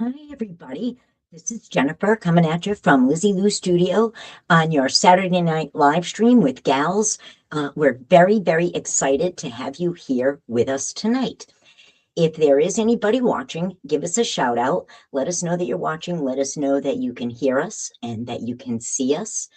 Hi, everybody. This is Jennifer coming at you from Lizzie Lou Studio on your Saturday night live stream with gals. We're very, very excited to have you here with us tonight. If there is anybody watching, give us a shout out. Let us know that you're watching. Let us know that you can hear us and that you can see us.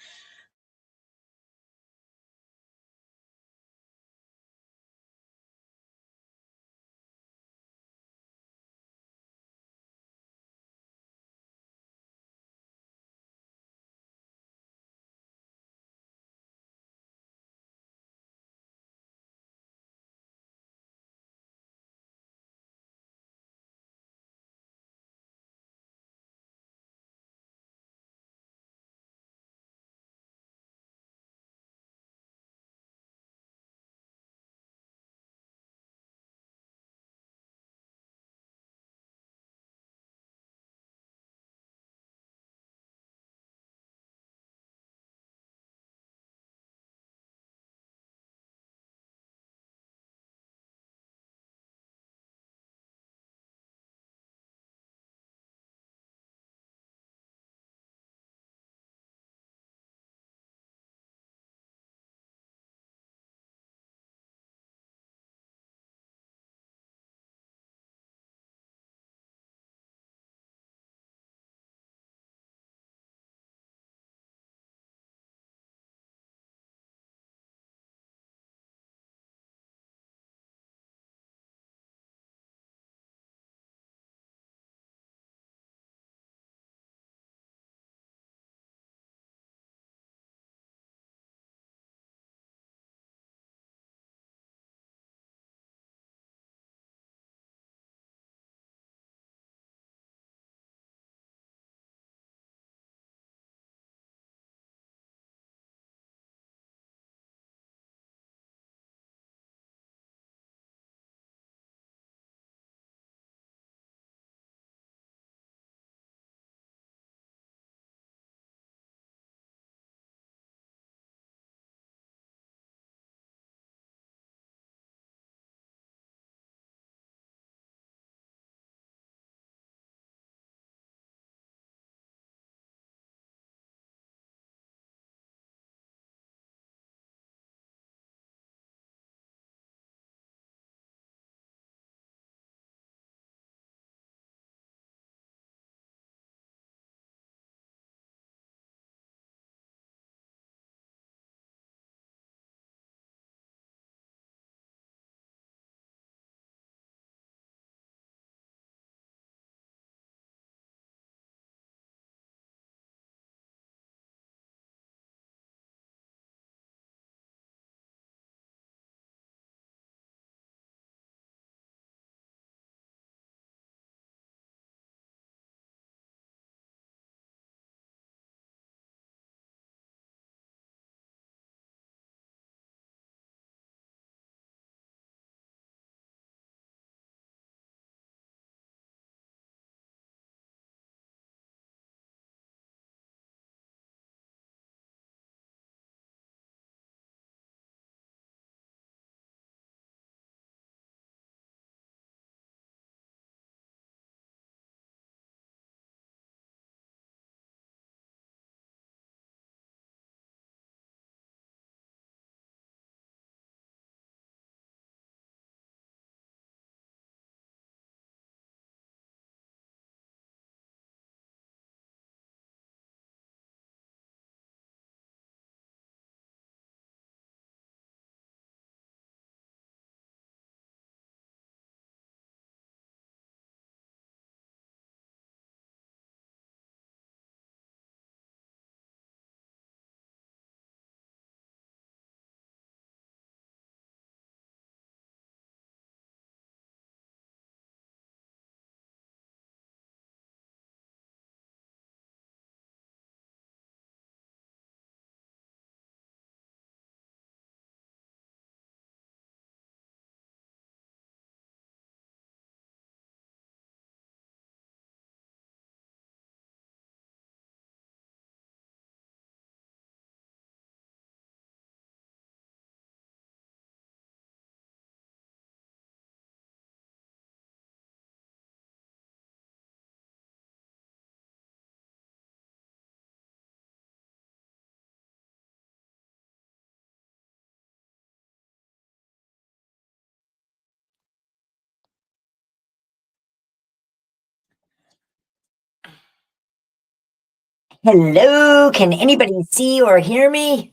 Hello, can anybody see or hear me?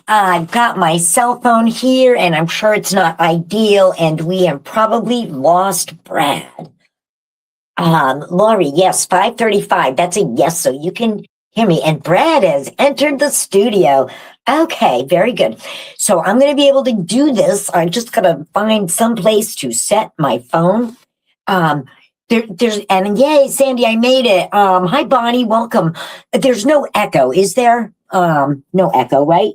I've got my cell phone here and I'm sure it's not ideal and we have probably lost Brad. Laurie, yes, 5:35. That's a yes, so you can hear me. And Brad has entered the studio. Okay, very good. So I'm going to be able to do this. I just got to find some place to set my phone. Um, there's and yay, Sandy, I made it. Hi Bonnie, welcome. There's no echo, is there? No echo, right?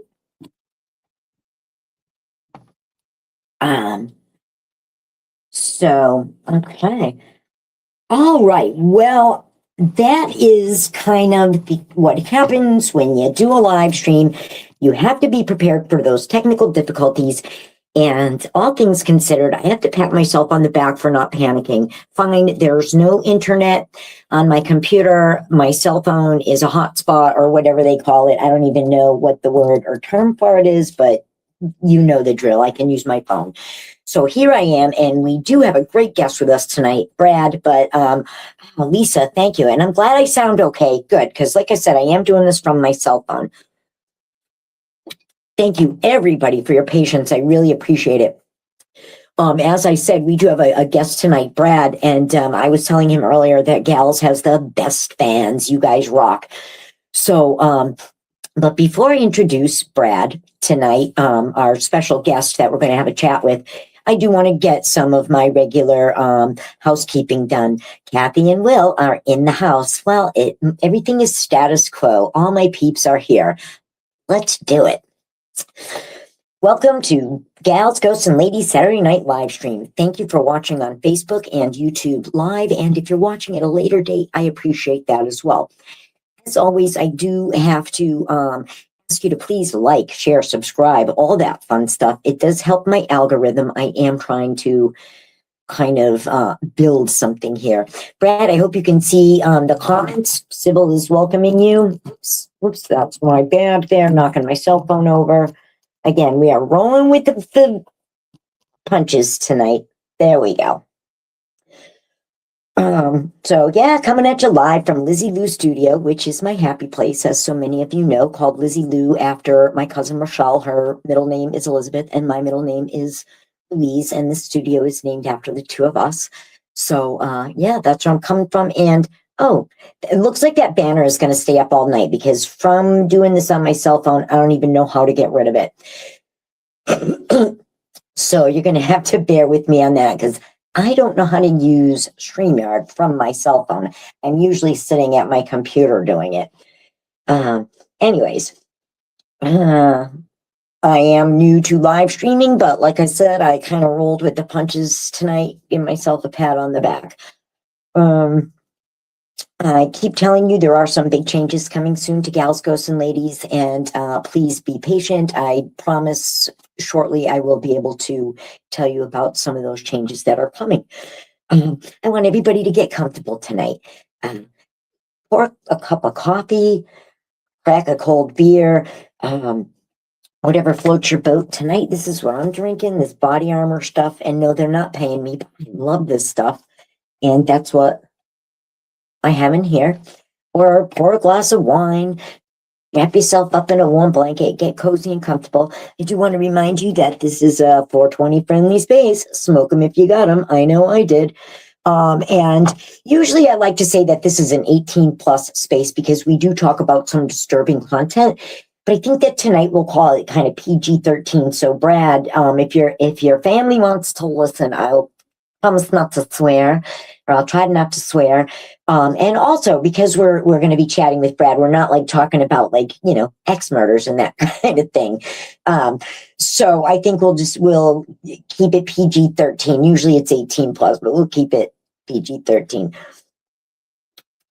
Um, so okay. All right. Well, that is kind of what happens when you do a live stream. You have to be prepared for those technical difficulties. And all things considered, I have to pat myself on the back for not panicking. Fine, there's no internet on my computer. My cell phone is a hotspot or whatever they call it. I don't even know what the word or term for it is, but you know the drill. I can use my phone. So here I am, and we do have a great guest with us tonight, Brad, but Lisa, thank you. And I'm glad I sound okay. Good, because like I said, I am doing this from my cell phone. Thank you, everybody, for your patience. I really appreciate it. As I said, we do have a guest tonight, Brad, and I was telling him earlier that Gals has the best fans. You guys rock. So, but before I introduce Brad tonight, our special guest that we're going to have a chat with, I do want to get some of my regular housekeeping done. Kathy and Will are in the house. Well, everything is status quo. All my peeps are here. Let's do it. Welcome to Gals, Ghosts, and Ladies Saturday Night Live Stream. Thank you for watching on Facebook and YouTube Live. And if you're watching at a later date, I appreciate that as well. As always, I do have to ask you to please like, share, subscribe, all that fun stuff. It does help my algorithm. I am trying to kind of build something here. Brad, I hope you can see the comments. Sybil is welcoming you. Oops, that's my bad there, knocking my cell phone over. Again, we are rolling with the punches tonight. There we go. So yeah, coming at you live from Lizzie Lou Studio, which is my happy place, as so many of you know, called Lizzie Lou after my cousin Rochelle. Her middle name is Elizabeth, and my middle name is Louise, and the studio is named after the two of us. So yeah, that's where I'm coming from. And oh, it looks like that banner is going to stay up all night because from doing this on my cell phone, I don't even know how to get rid of it. So you're going to have to bear with me on that because I don't know how to use StreamYard from my cell phone. I'm usually sitting at my computer doing it. Anyways, I am new to live streaming, but like I said, I kind of rolled with the punches tonight, give myself a pat on the back. I keep telling you there are some big changes coming soon to Gals, Ghosts, and Ladies, and please be patient. I promise shortly I will be able to tell you about some of those changes that are coming. I want everybody to get comfortable tonight. Pour a cup of coffee, crack a cold beer, whatever floats your boat tonight. This is what I'm drinking, this body armor stuff. And no, they're not paying me, but I love this stuff. And that's what I have in here. Or pour a glass of wine, wrap yourself up in a warm blanket, get cozy and comfortable. I do want to remind you that this is a 420 friendly space. Smoke them if you got them. I know I did. And usually I like to say that this is an 18 plus space because we do talk about some disturbing content. But I think that tonight we'll call it kind of PG-13. So Brad, if your family wants to listen, I'll promise not to swear, or I'll try not to swear. And also because we're going to be chatting with Brad, we're not like talking about like, ex murders and that kind of thing. So I think we'll keep it PG-13. Usually it's 18 plus, but we'll keep it PG-13.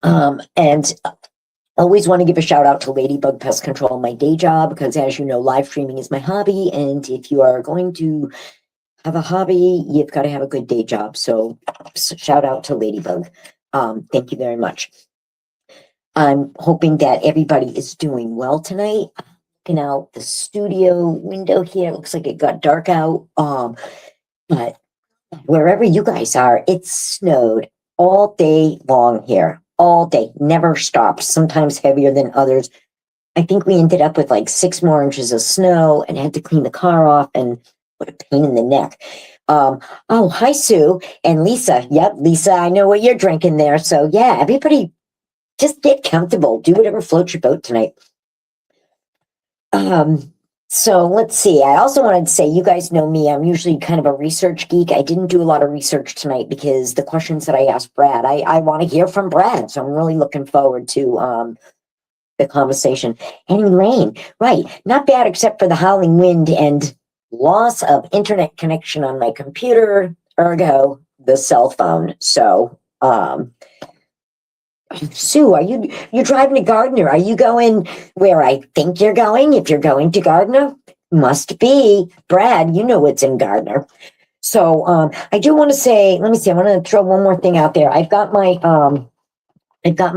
And always want to give a shout out to Ladybug Pest Control, my day job, because as you know, live streaming is my hobby. And if you are going to have a hobby, you've got to have a good day job. So shout out to Ladybug. Thank you very much. I'm hoping that everybody is doing well tonight. Looking out the studio window here, it looks like it got dark out. But wherever you guys are, it snowed all day long here, all day, never stopped, sometimes heavier than others. I think we ended up with like 6 more inches of snow and had to clean the car off, and what a pain in the neck. Oh, hi, Sue and Lisa. Yep, Lisa, I know what you're drinking there. So yeah, everybody just get comfortable. Do whatever floats your boat tonight. So let's see. I also wanted to say, you guys know me. I'm usually kind of a research geek. I didn't do a lot of research tonight because the questions that I asked Brad, I want to hear from Brad. So I'm really looking forward to the conversation. Any rain, right? Not bad, except for the howling wind and loss of internet connection on my computer, ergo the cell phone. So, Sue, you're driving to Gardner? Are you going where I think you're going? If you're going to Gardner, must be Brad. You know what's in Gardner. So, I do want to say, let me see. I want to throw one more thing out there. I've got my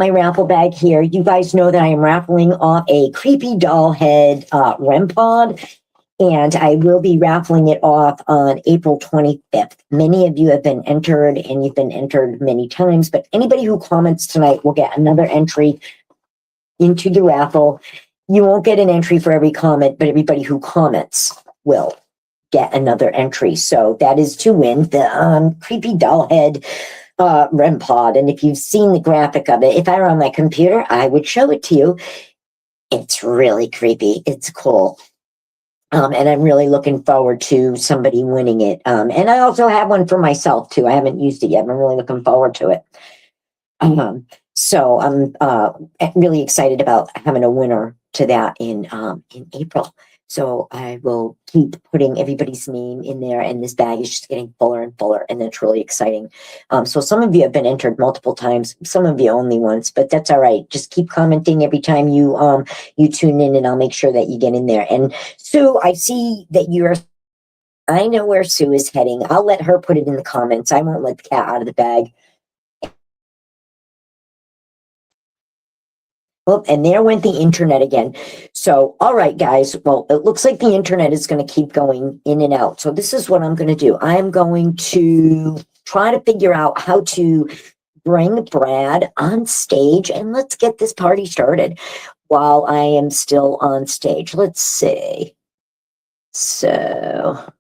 raffle bag here. You guys know that I am raffling off a creepy doll head REM pod, and I will be raffling it off on April 25th. Many of you have been entered, and you've been entered many times, but anybody who comments tonight will get another entry into the raffle. You won't get an entry for every comment, but everybody who comments will get another entry. So that is to win the creepy doll head REM pod. And if you've seen the graphic of it, if I were on my computer, I would show it to you. It's really creepy. It's cool. And I'm really looking forward to somebody winning it. And I also have one for myself too. I haven't used it yet. I'm really looking forward to it. So I'm really excited about having a winner to that in April. So I will keep putting everybody's name in there, and this bag is just getting fuller and fuller, and that's really exciting. So some of you have been entered multiple times, some of you only once, but that's all right. Just keep commenting every time you tune in, and I'll make sure that you get in there. And Sue, I see that I know where Sue is heading. I'll let her put it in the comments. I won't let the cat out of the bag. Oh, and there went the internet again. So, all right, guys. Well, it looks like the internet is going to keep going in and out. So this is what I'm going to do. I'm going to try to figure out how to bring Brad on stage, and let's get this party started while I am still on stage. Let's see. So,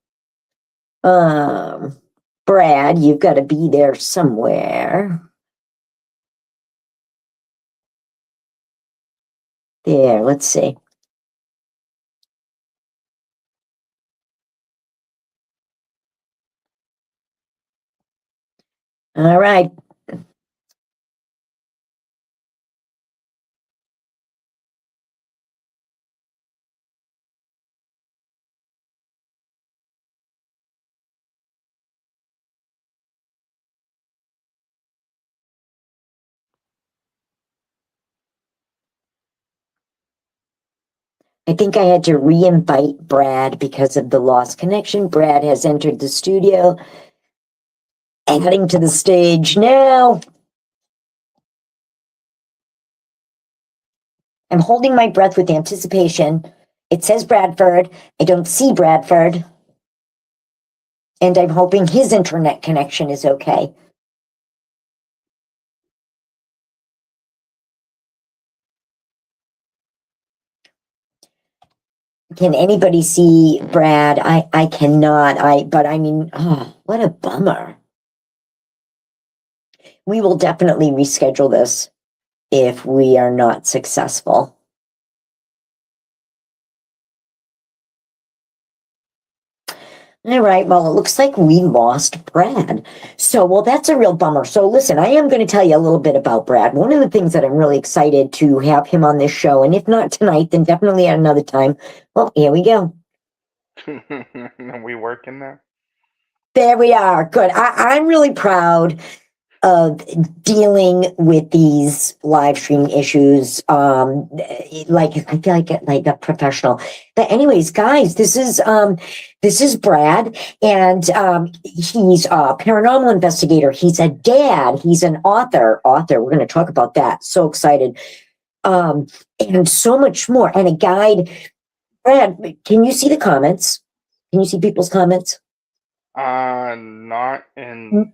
Brad, you've got to be there somewhere. There, let's see. All right. I think I had to re-invite Brad because of the lost connection. Brad has entered the studio and heading to the stage now. I'm holding my breath with anticipation. It says Bradford. I don't see Bradford. And I'm hoping his internet connection is okay. Can anybody see Brad? I cannot. But I mean, oh, what a bummer. We will definitely reschedule this if we are not successful. All right, well, it looks like we lost Brad. So, well, that's a real bummer. So, listen, I am going to tell you a little bit about Brad. One of the things that I'm really excited to have him on this show, and if not tonight, then definitely at another time. Well, here we go. We working there? There we are. Good. I'm really proud of dealing with these live stream issues. Like I feel like a professional. But anyways, guys, this is Brad, and he's a paranormal investigator. He's a dad. He's an author. We're going to talk about that. So excited. And so much more. And a guide. Brad, can you see the comments? Can you see people's comments? Not in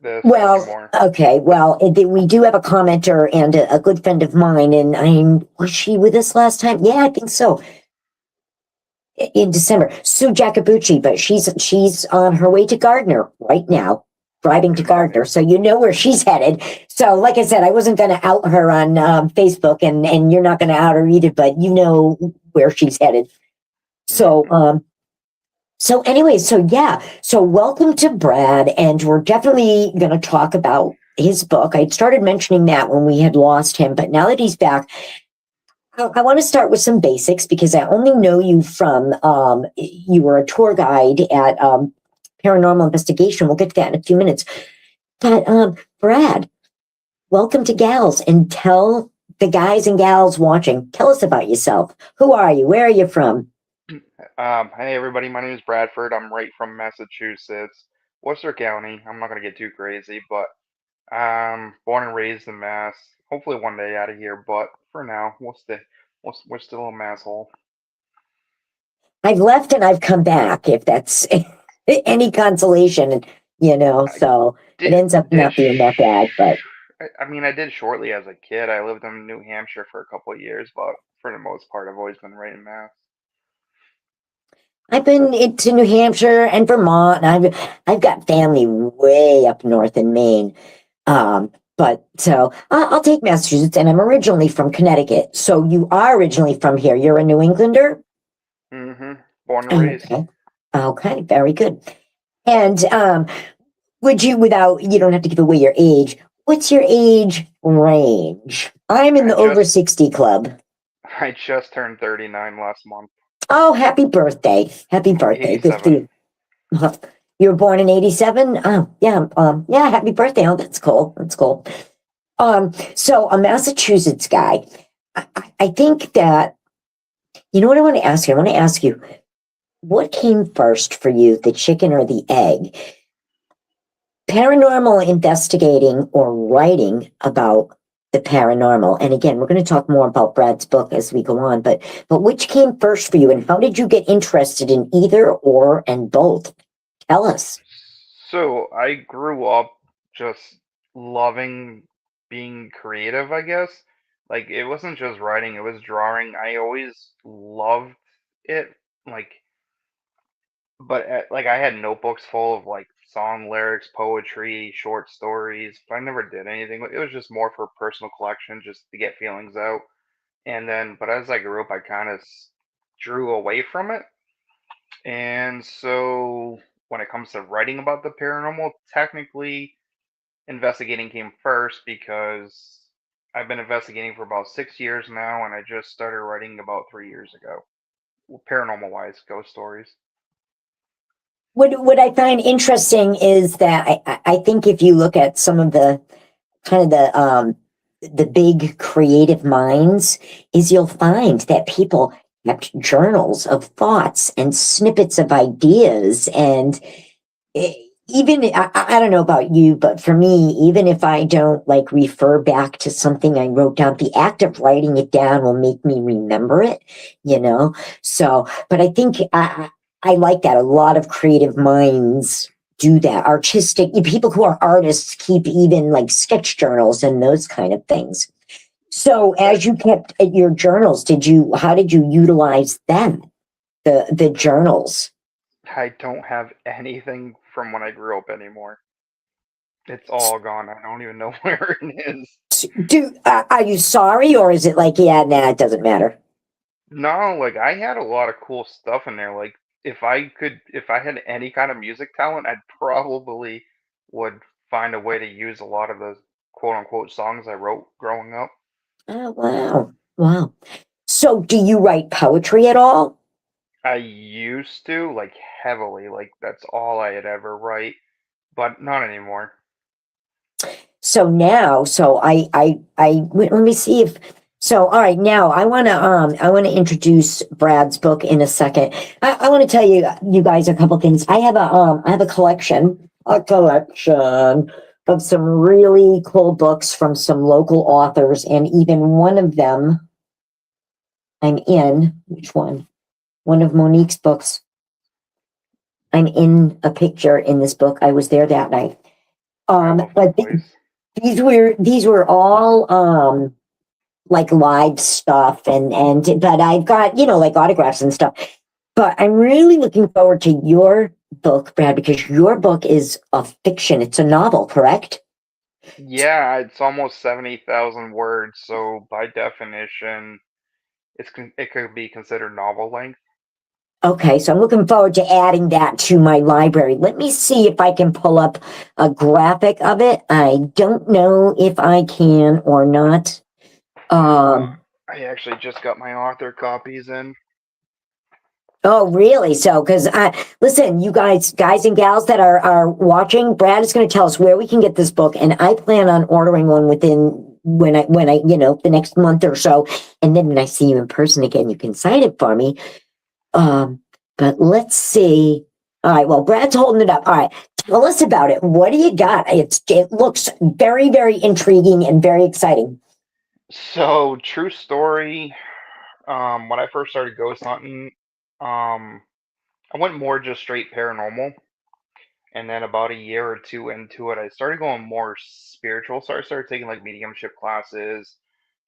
this Well, anymore. okay. Well, we do have a commenter and a good friend of mine, and was she with us last time? Yeah, I think so. In December, Sue Jacobucci, but she's on her way to Gardner right now, driving to Gardner. So you know where she's headed. So, like I said, I wasn't going to out her on Facebook, and you're not going to out her either, but you know where she's headed. So, so anyway, so yeah, so welcome to Brad, and we're definitely going to talk about his book. I started mentioning that when we had lost him, but now that he's back, I want to start with some basics because I only know you from you were a tour guide at Paranormal Investigation. We'll get to that in a few minutes. But Brad, welcome to Gals, and tell the guys and gals watching, tell us about yourself. Who are you? Where are you from? Hey everybody, my name is Bradford. I'm right from Massachusetts, Worcester County. I'm not gonna get too crazy, but born and raised in Mass. Hopefully one day out of here, but for now, we're still a masshole. I've left and I've come back, if that's any consolation, you know, I so it did ends up did not being that bad, but I mean I did shortly as a kid. I lived in New Hampshire for a couple of years, but for the most part, I've always been right in Mass. I've been into New Hampshire and Vermont, and I've got family way up north in Maine. But so I'll take Massachusetts, and I'm originally from Connecticut. So you are originally from here. You're a New Englander? Born and raised. Okay. Okay, very good. And would you, without, you don't have to give away your age, what's your age range? I'm in I the over just 60 club. I just turned 39 last month. Oh, happy birthday. Happy birthday. Good for 87. you. You were born in 87? Oh, yeah. Yeah, happy birthday. Oh, that's cool. That's cool. So a Massachusetts guy. I think that, you know what I want to ask you? I want to ask you, what came first for you, the chicken or the egg? Paranormal investigating or writing about the paranormal. And again, we're going to talk more about Brad's book as we go on, but which came first for you, and how did you get interested in either or and both? Tell us. So I grew up just loving being creative, I guess. Like it wasn't just writing, it was drawing. I always loved it. Like but like I had notebooks full of like song lyrics, poetry, short stories, but I never did anything. It was just more for personal collection, just to get feelings out. And then, but as I grew up, I kind of drew away from it. And so when it comes to writing about the paranormal, technically investigating came first because I've been investigating for about 6 years now, and I just started writing about 3 years ago. Paranormal wise, ghost stories. What I find interesting is that I think if you look at some of the kind of the big creative minds, is you'll find that people kept journals of thoughts and snippets of ideas, and even I don't know about you, but for me, even if I don't like refer back to something I wrote down, the act of writing it down will make me remember it, you know. So, but I think I like that. A lot of creative minds do that. Artistic people who are artists keep even like sketch journals and those kind of things. So, as you kept at your journals, how did you utilize them? The journals. I don't have anything from when I grew up anymore. It's all gone. I don't even know where it is. Are you sorry, or is it like, yeah, nah, it doesn't matter? No, like I had a lot of cool stuff in there. Like if I had any kind of music talent, I'd probably would find a way to use a lot of the quote unquote songs I wrote growing up. Oh, wow. Wow. So do you write poetry at all? I used to, like heavily, like that's all I had ever write, but not anymore. So now, let me see if, so, all right, now I want to introduce Brad's book in a second. I want to tell you guys a couple things. I have a collection of some really cool books from some local authors, and even one of them I'm in. Which one? One of Monique's books. I'm in a picture in this book. I was there that night. I love that But place. these were all like live stuff, and but I've got, like autographs and stuff. But I'm really looking forward to your book, Brad, because your book is a fiction. It's a novel, correct? Yeah, it's almost 70,000 words, so by definition, it could be considered novel length. Okay, so I'm looking forward to adding that to my library. Let me see if I can pull up a graphic of it. I don't know if I can or not. Uh, Um, I actually just got my author copies in. oh, really? So, because listen, you guys and gals that are watching, Brad is going to tell us where we can get this book, and I plan on ordering one within when I the next month or so, and then when I see you in person again, you can sign it for me. Um, but let's see. All right. Well, Brad's holding it up. All right. Tell us about it. What do you got? It looks very, very intriguing and very exciting. So, true story. When I first started ghost hunting, I went more just straight paranormal, and then about a year or two into it, I started going more spiritual. So I started taking like mediumship classes,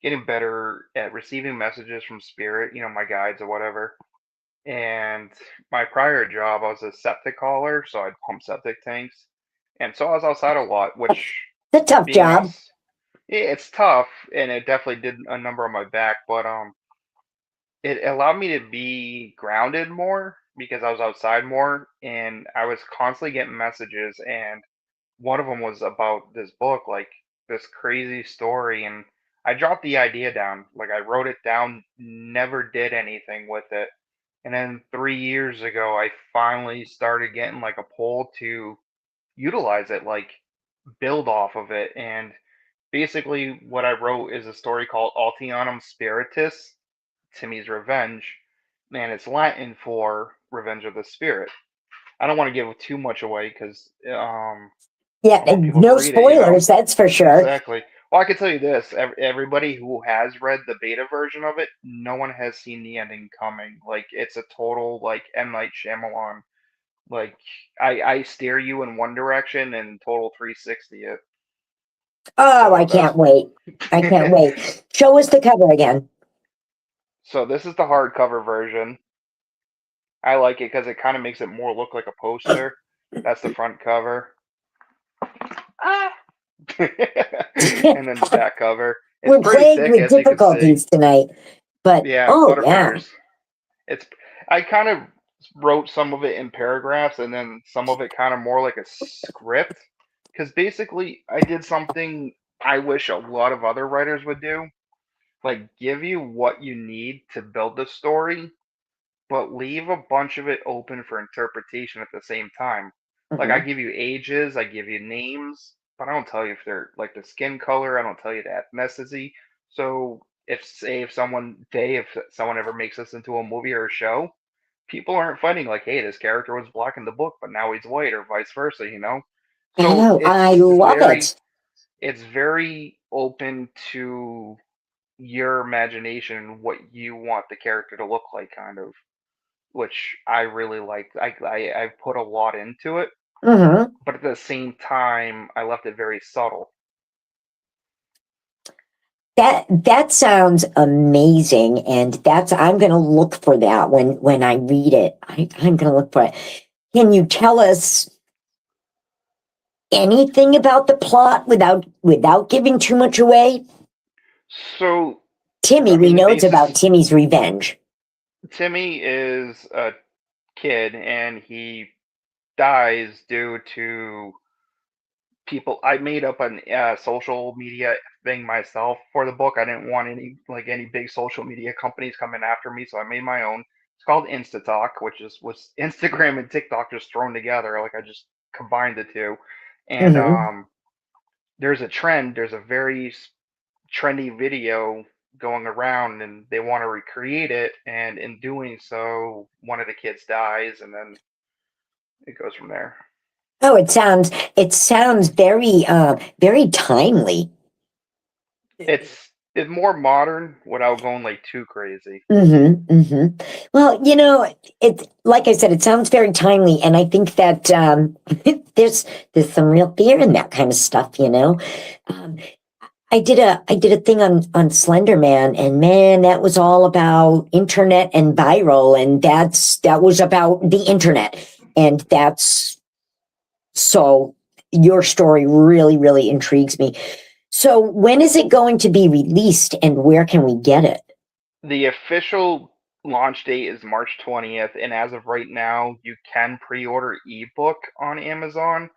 getting better at receiving messages from spirit, my guides or whatever. And my prior job, I was a septic hauler, so I'd pump septic tanks. And so I was outside a lot, which It's a tough being out, job. yeah, it's tough, and it definitely did a number on my back. But it allowed me to be grounded more because I was outside more, and I was constantly getting messages. And one of them was about this book, like this crazy story, and I dropped the idea down. Like I wrote it down, never did anything with it. And then 3 years ago, I finally started getting like a pull to utilize it, like build off of it. And basically, what I wrote is a story called Altianum Spiritus, Timmy's Revenge, and it's Latin for Revenge of the Spirit. I don't want to give too much away because Yeah. I want people to No read it. spoilers, that's for sure. Exactly. Well, I can tell you this: everybody who has read the beta version of it, no one has seen the ending coming. Like it's a total like M Night Shyamalan. Like I steer you in one direction and total 360 it. Oh, I So can't wait. I can't wait. Show us the cover again. so this is the hardcover version. I like it because it kind of makes it more look like a poster. That's the front cover. Ah. And then the back cover. It's We're pretty plagued thick, with as you can see. difficulties tonight, but Yeah, oh yeah. Butterfingers. It's I kind of wrote some of it in paragraphs and then some of it kind of more like a script because basically I did something I wish a lot of other writers would do, like give you what you need to build the story, but leave a bunch of it open for interpretation at the same time. Like I Mhm. give you ages, I give you names, but I don't tell you if they're like the skin color. I don't tell you the ethnicity. So if someone ever makes this into a movie or a show, people aren't fighting like, hey, this character was black in the book, but now he's white, or vice versa. So Oh, I love it. it's very open to your imagination, what you want the character to look like, kind of, which I really like. I put a lot into it, Hmm. but at the same time, I left it very subtle. That sounds amazing, and I'm going to look for that when I read it. I'm going to look for it. Can you tell us anything about the plot without giving too much away? So, Timmy, I we mean, the know it's about base Timmy's revenge. Timmy is a kid, and he dies due to people. I made up an social media thing myself for the book. I didn't want any big social media companies coming after me, so I made my own. It's called Instatalk, which was Instagram and TikTok just thrown together. Like I just combined the two, and Hmm. there's a trend. There's a very trendy video going around, and they want to recreate it. And in doing so, one of the kids dies, and then it goes from there. Oh, it sounds very timely. It's more modern without going like too crazy. Well, it like I said, it sounds very timely, and I think that there's some real fear in that kind of stuff, you know. Um, I did a thing on Slender Man, and man, that was all about internet and viral, and that was about the internet, and that's so your story really really intrigues me. So when is it going to be released, and where can we get it? The official launch date is March 20th, and as of right now, you can pre-order ebook on Amazon.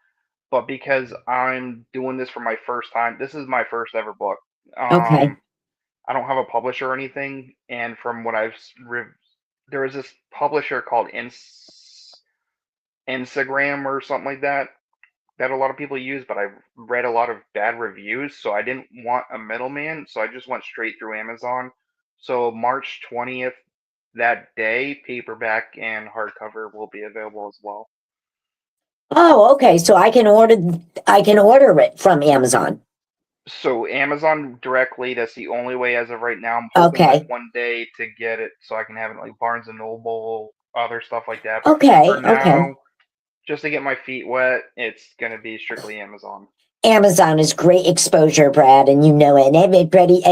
But because I'm doing this for my first time, this is my first ever book. Okay. Um, I don't have a publisher or anything, and from what there is this publisher called Instagram or something like that that a lot of people use, but I've read a lot of bad reviews, so I didn't want a middleman, so I just went straight through Amazon. So March 20th, that day, paperback and hardcover will be available as well. Oh, okay. So I can order it from Amazon. So Amazon directly, that's the only way as of right now. I'm hoping like Okay. one day to get it so I can have it like Barnes and Noble, other stuff like that. But for Okay. Okay. now, just to get my feet wet, it's gonna be strictly Amazon. Amazon is great exposure, Brad, and you know it. And everybody.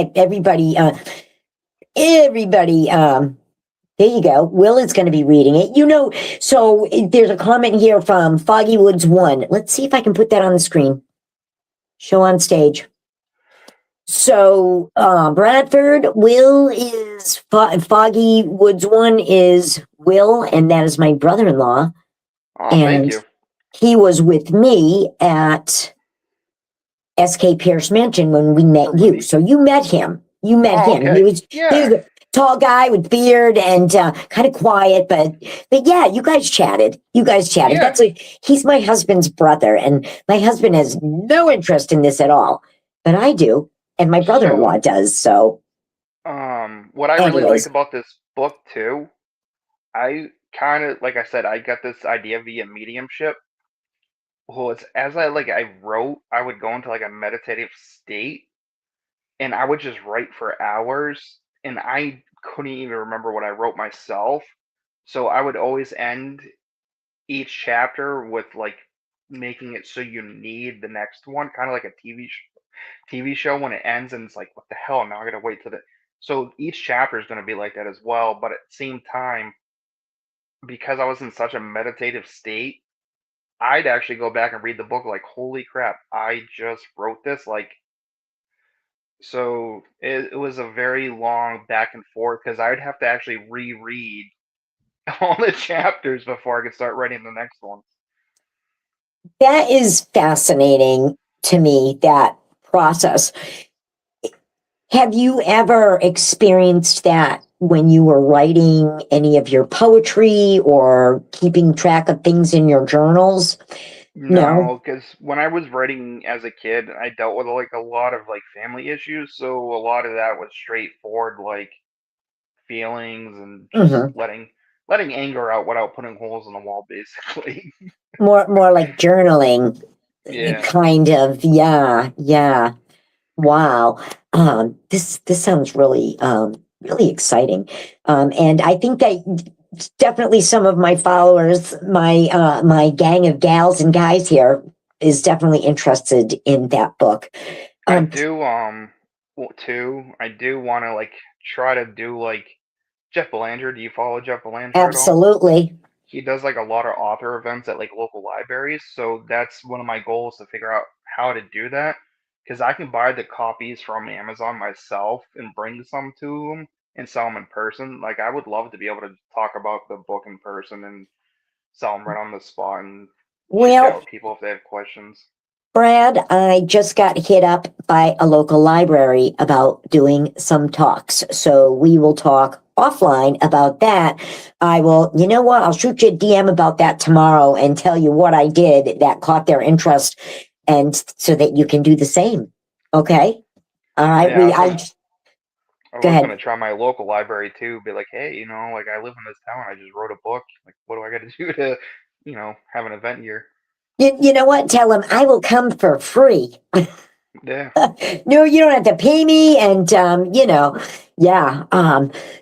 There you go. Will is going to be reading it. You know, so there's a comment here from Foggy Woods One. Let's see if I can put that on the screen. Show on stage. So Bradford, Will is Foggy Woods One is Will, and that is my brother-in-law, Oh, thank and you. he was with me at SK Pierce Mansion when we For met you. Wendy. So you met him. You met Oh, him. He okay. was he was Yeah. a tall guy with beard and kind of quiet, but yeah, you guys chatted. You guys chatted. Yeah. He's my husband's brother, and my husband has no interest in this at all, but I do, and my brother-in-law So, does. So, what I really liked anyways, about this book too, I kind of, like I said, I got this idea via mediumship. Well, it's as I wrote, I would go into like a meditative state, and I would just write for hours, and I couldn't even remember what I wrote myself. So I would always end each chapter with like making it so you need the next one, kind of like a TV show when it ends, and it's like, what the hell? Now I gotta wait till the. So each chapter is gonna be like that as well, but at the same time, because I was in such a meditative state, I'd actually go back and read the book like, holy crap, I just wrote this. Like, so it was a very long back and forth because I'd have to actually reread all the chapters before I could start writing the next one. that is fascinating to me, that process. Have you ever experienced that when you were writing any of your poetry or keeping track of things in your journals? No? No, because when I was writing as a kid, I dealt with like a lot of like family issues, so a lot of that was straightforward, like feelings and just Hmm. letting anger out without putting holes in the wall, basically. More like journaling, Yeah. kind of. Yeah, yeah. Wow. This sounds really really exciting. And I think that definitely some of my followers, my gang of gals and guys here is definitely interested in that book. I Um, do too. I do want to like try to do like Jeff Belanger. Do you follow Jeff Belanger at all? Absolutely. He does like a lot of author events at like local libraries, so that's one of my goals to figure out how to do that because I can buy the copies from Amazon myself and bring some to them and sell them in person. Like I would love to be able to talk about the book in person and sell them right on the spot and chit chat Well, with people if they have questions. Brad, I just got hit up by a local library about doing some talks. So we will talk offline about that. I will, you know what? I'll shoot you a DM about that tomorrow and tell you what I did that caught their interest, and so that you can do the same. Okay? All right. Yeah, I Go was ahead. gonna try my local library too. Be like, hey, like I live in this town. I just wrote a book. Like, what do I got to do to, have an event here? You know what? Tell them I will come for free. Yeah. No, you don't have to pay me. And, yeah.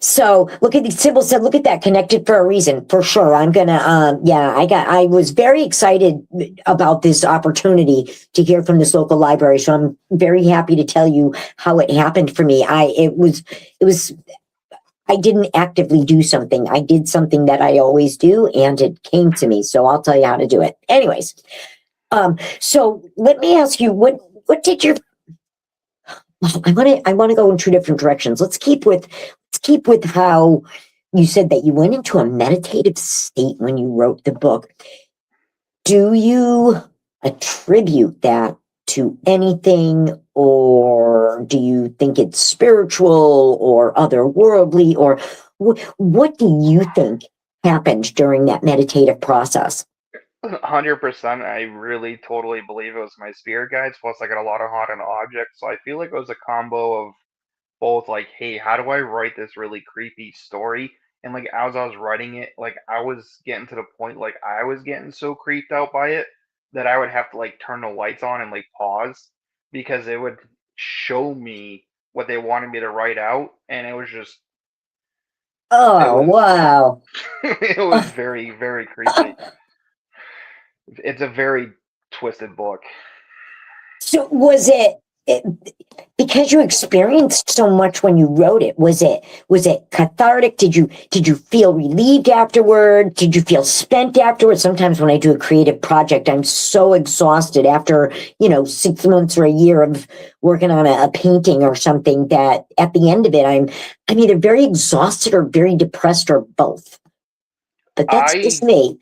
So look at the Sybil said, look at that, connected for a reason, for sure. I'm gonna, yeah, I was very excited about this opportunity to hear from this local library. So I'm very happy to tell you how it happened for me. It was, I didn't actively do something. I did something that I always do, and it came to me. So I'll tell you how to do it. Anyways, so let me ask you, what did your well, I want to go in two different directions. Let's keep with how you said that you went into a meditative state when you wrote the book. Do you attribute that to anything, or do you think it's spiritual or otherworldly, or what do you think happened during that meditative process? 100%. I really totally believe it was my spirit guides. Plus, I got a lot of haunted objects. So I feel like it was a combo of both, like, hey, how do I write this really creepy story? And like as I was writing it, like I was getting to the point like I was getting so creeped out by it that I would have to like turn the lights on and like pause because it would show me what they wanted me to write out, and it Oh, was wow. it was very, very creepy. It's a very twisted book. So it because you experienced so much when you wrote it? Was it cathartic? Did you feel relieved afterward? Did you feel spent afterwards? Sometimes when I do a creative project, I'm so exhausted after 6 months or a year of working on a painting or something, that at the end of it, I'm either very exhausted or very depressed or both. But that's just I me.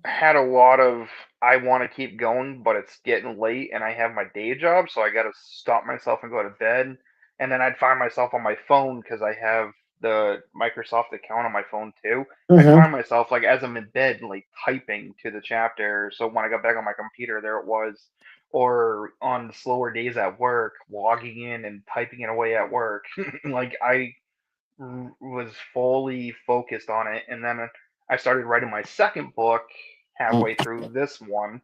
had a lot of I want to keep going, but it's getting late and I have my day job, so I got to stop myself and go to bed. And then I'd find myself on my phone because I have the Microsoft account on my phone too. I'd Hmm. find myself like as I'm in bed, like typing to the chapter. So when I got back on my computer, there it was. Or on the slower days at work, logging in and typing it away at work. Like was fully focused on it, and then I started writing my second book halfway through this one.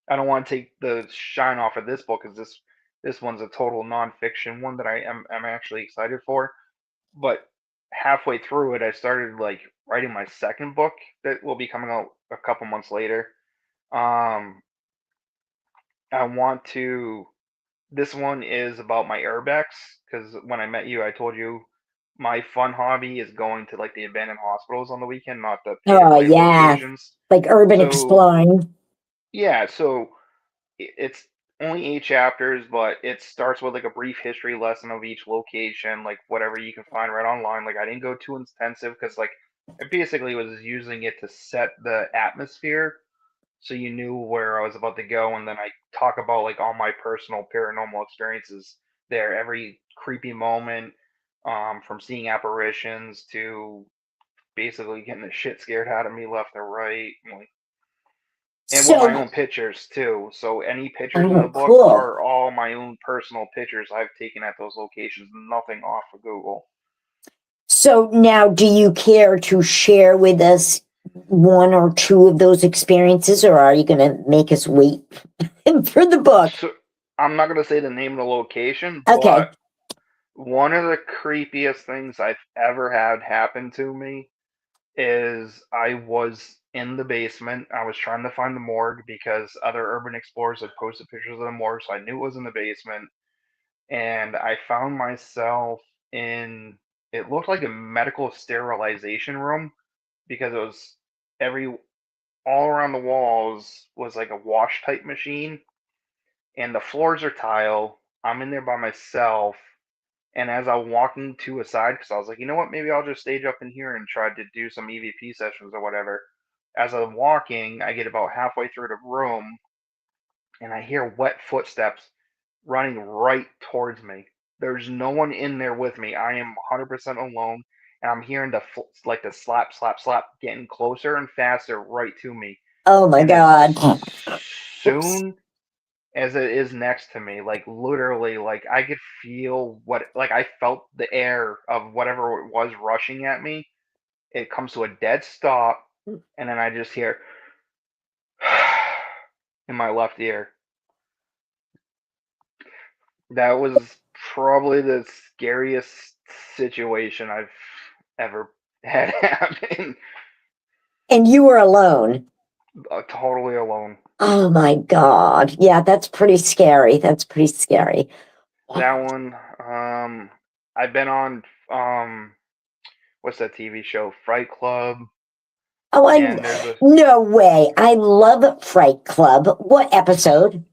I don't want to take the shine off of this book because this one's a total nonfiction one that I'm actually excited for. But halfway through it, I started like writing my second book that will be coming out a couple months later. Um, I want to This one is about my urbex because when I met you, I told you my fun hobby is going to like the abandoned hospitals on the weekend, not the pay to Oh play yeah, locations. like urban So exploring. yeah, so it's only 8 chapters, but it starts with like a brief history lesson of each location, like whatever you can find right online. Like I didn't go too intensive because like I basically was using it to set the atmosphere so you knew where I was about to go, and then I talk about like all my personal paranormal experiences there, every creepy moment, from seeing apparitions to basically getting the shit scared out of me left or right, and with my So, own pictures too. So any pictures in the oh, book cool. are all my own personal pictures I've taken at those locations, nothing off of Google. So now, do you care to share with us one or two of those experiences, or are you going to make us wait for the book? So I'm not gonna say the name of the location, Okay. but one of the creepiest things I've ever had happen to me is I was in the basement. I was trying to find the morgue because other urban explorers had posted pictures of the morgue, so I knew it was in the basement. And I found myself in it looked like a medical sterilization room because it was every all around the walls was like a wash type machine, and the floors are tile. I'm in there by myself, and as I'm walking to a side, because I was like, you know what, maybe I'll just stage up in here and try to do some EVP sessions or whatever. As I'm walking, I get about halfway through the room and I hear wet footsteps running right towards me. There's no one in there with me. I am 100% alone, and I'm hearing the slap, slap, slap getting closer and faster right to me. Oh my And as God. Oops. soon as it is next to me, like literally, like I could feel like I felt the air of whatever it was rushing at me. It comes to a dead stop, and then I just hear in my left ear. That was probably the scariest situation I've ever had happen. And you were alone. Totally alone. Oh my God. Yeah, that's pretty scary. That's pretty scary. That one. I've been on what's that TV show? Fright Club, Oh, and there's a no way. I love Fright Club. What episode?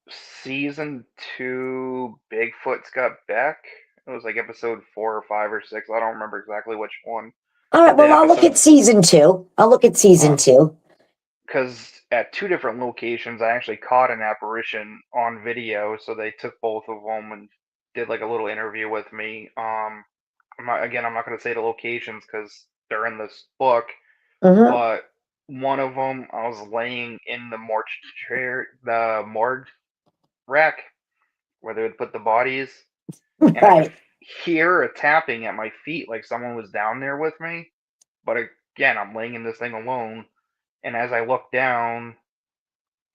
season two. Bigfoot's got back. It was like episode 4 or 5 or 6. I don't remember exactly which one, All right, but the well, I'll look episode at season two. I'll look at season two. because at two different locations, I actually caught an apparition on video. So they took both of them and did like a little interview with me. I'm not going to say the locations because they're in this book, Mm-hmm. but one of them, I was laying in the morgue rack where they would put the bodies, and I could Right. hear a tapping at my feet, like someone was down there with me. But again, I'm laying in this thing alone, and as I looked down,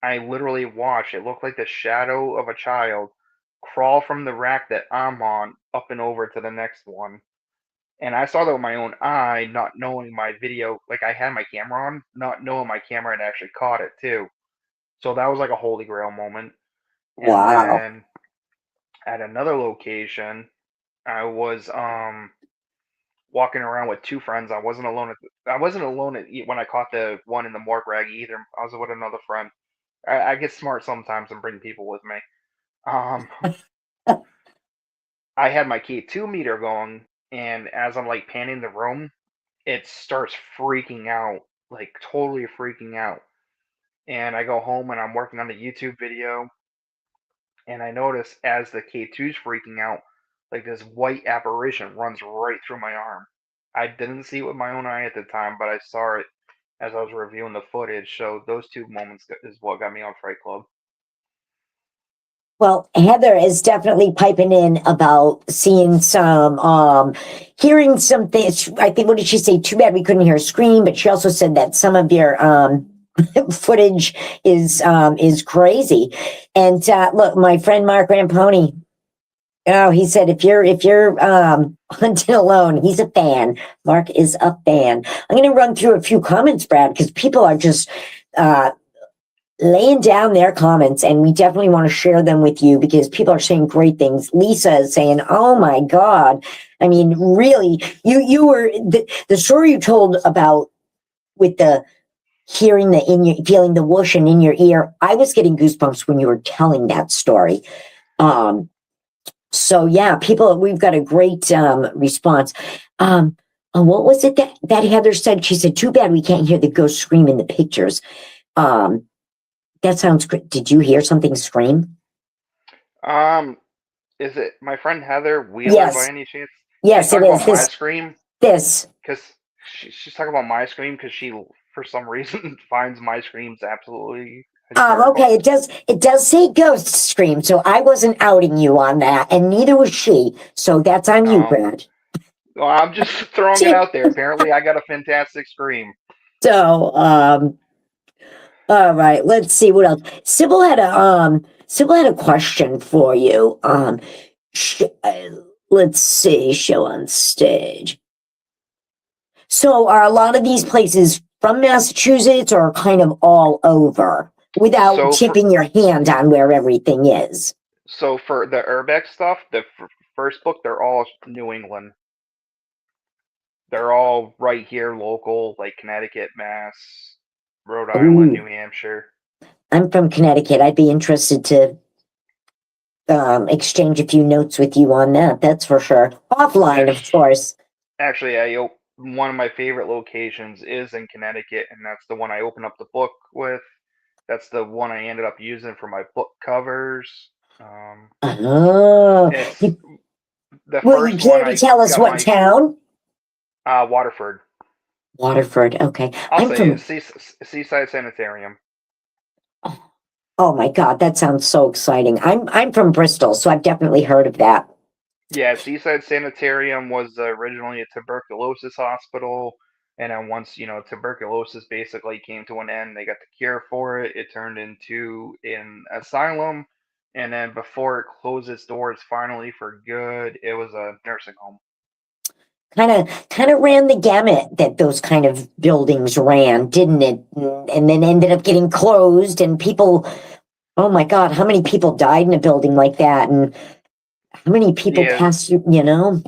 I literally watched. It looked like the shadow of a child crawl from the rack that I'm on up and over to the next one. And I saw that with my own eye, not knowing my video, like I had my camera on, not knowing my camera had actually caught it too. So that was like a holy grail moment. And Wow. then at another location, I was walking around with two friends. I wasn't alone when I caught the one in the morgue rag either. I was with another friend. I get smart sometimes and bring people with me. Um, I had my K2 meter going, and as I'm like panning the room, it starts freaking out, like totally freaking out. And I go home and I'm working on the YouTube video, and I notice as the K2's freaking out, like this white apparition runs right through my arm. I didn't see it with my own eye at the time, but I saw it as I was reviewing the footage. So those two moments is what got me on Fright Club. Well, Heather is definitely piping in about seeing some, hearing some things. I think, what did she say? Too bad we couldn't hear a scream, but she also said that some of your footage is crazy. And look, my friend Mark Ramponi. Oh, he said if you're hunting alone, he's a fan. Mark is a fan. I'm going to run through a few comments, Brad, because people are just uh, laying down their comments, and we definitely want to share them with you because people are saying great things. Lisa is saying, "Oh my God!" I mean, really, you were the story you told about with the hearing the in your feeling the whooshing in your ear. I was getting goosebumps when you were telling that story. Um, so yeah, people, we've got a great response. What was it that Heather said? She said, "Too bad we can't hear the ghost scream in the pictures." Um, that sounds great. Did you hear something scream? Um, is it my friend Heather Wheeler by Yes, any chance? She's yes, it talking is. about my scream This. because she's talking about my scream because she, for some reason, finds my screams absolutely hysterical. Okay, it does say ghost scream, so I wasn't outing you on that, and neither was she. So that's on you, Oh, Brad. well, I'm just throwing it out there. Apparently, I got a fantastic scream. So, all right, let's see what else. Sybil had a question for you. Let's see, show on stage. So are a lot of these places from Massachusetts or kind of all over without So for tipping your hand on where everything is? so for the Urbex stuff, the first book, they're all New England. They're all right here, local, like Connecticut, Mass, Rhode Island, New Ooh, Hampshire. I'm from Connecticut. I'd be interested to exchange a few notes with you on that. That's for sure. Offline, of Actually, course. one of my favorite locations is in Connecticut, and that's the one I opened up the book with. That's the one I ended up using for my book covers. Um, Oh, it's the will you first one care to I tell us got what my town? Waterford. Waterford. Okay, I'll I'm say it, from. Seaside Sanitarium. Oh my God, that sounds so exciting. I'm from Bristol, so I've definitely heard of that. Yeah, Seaside Sanitarium was originally a tuberculosis hospital, and then once tuberculosis basically came to an end, they got the cure for it. It turned into an asylum, and then before it closed its doors finally for good, it was a nursing home. Kind of ran the gamut that those kind of buildings ran, didn't it? And then ended up getting closed, and people, oh my God, how many people died in a building like that? And how many people Yeah, passed, you know?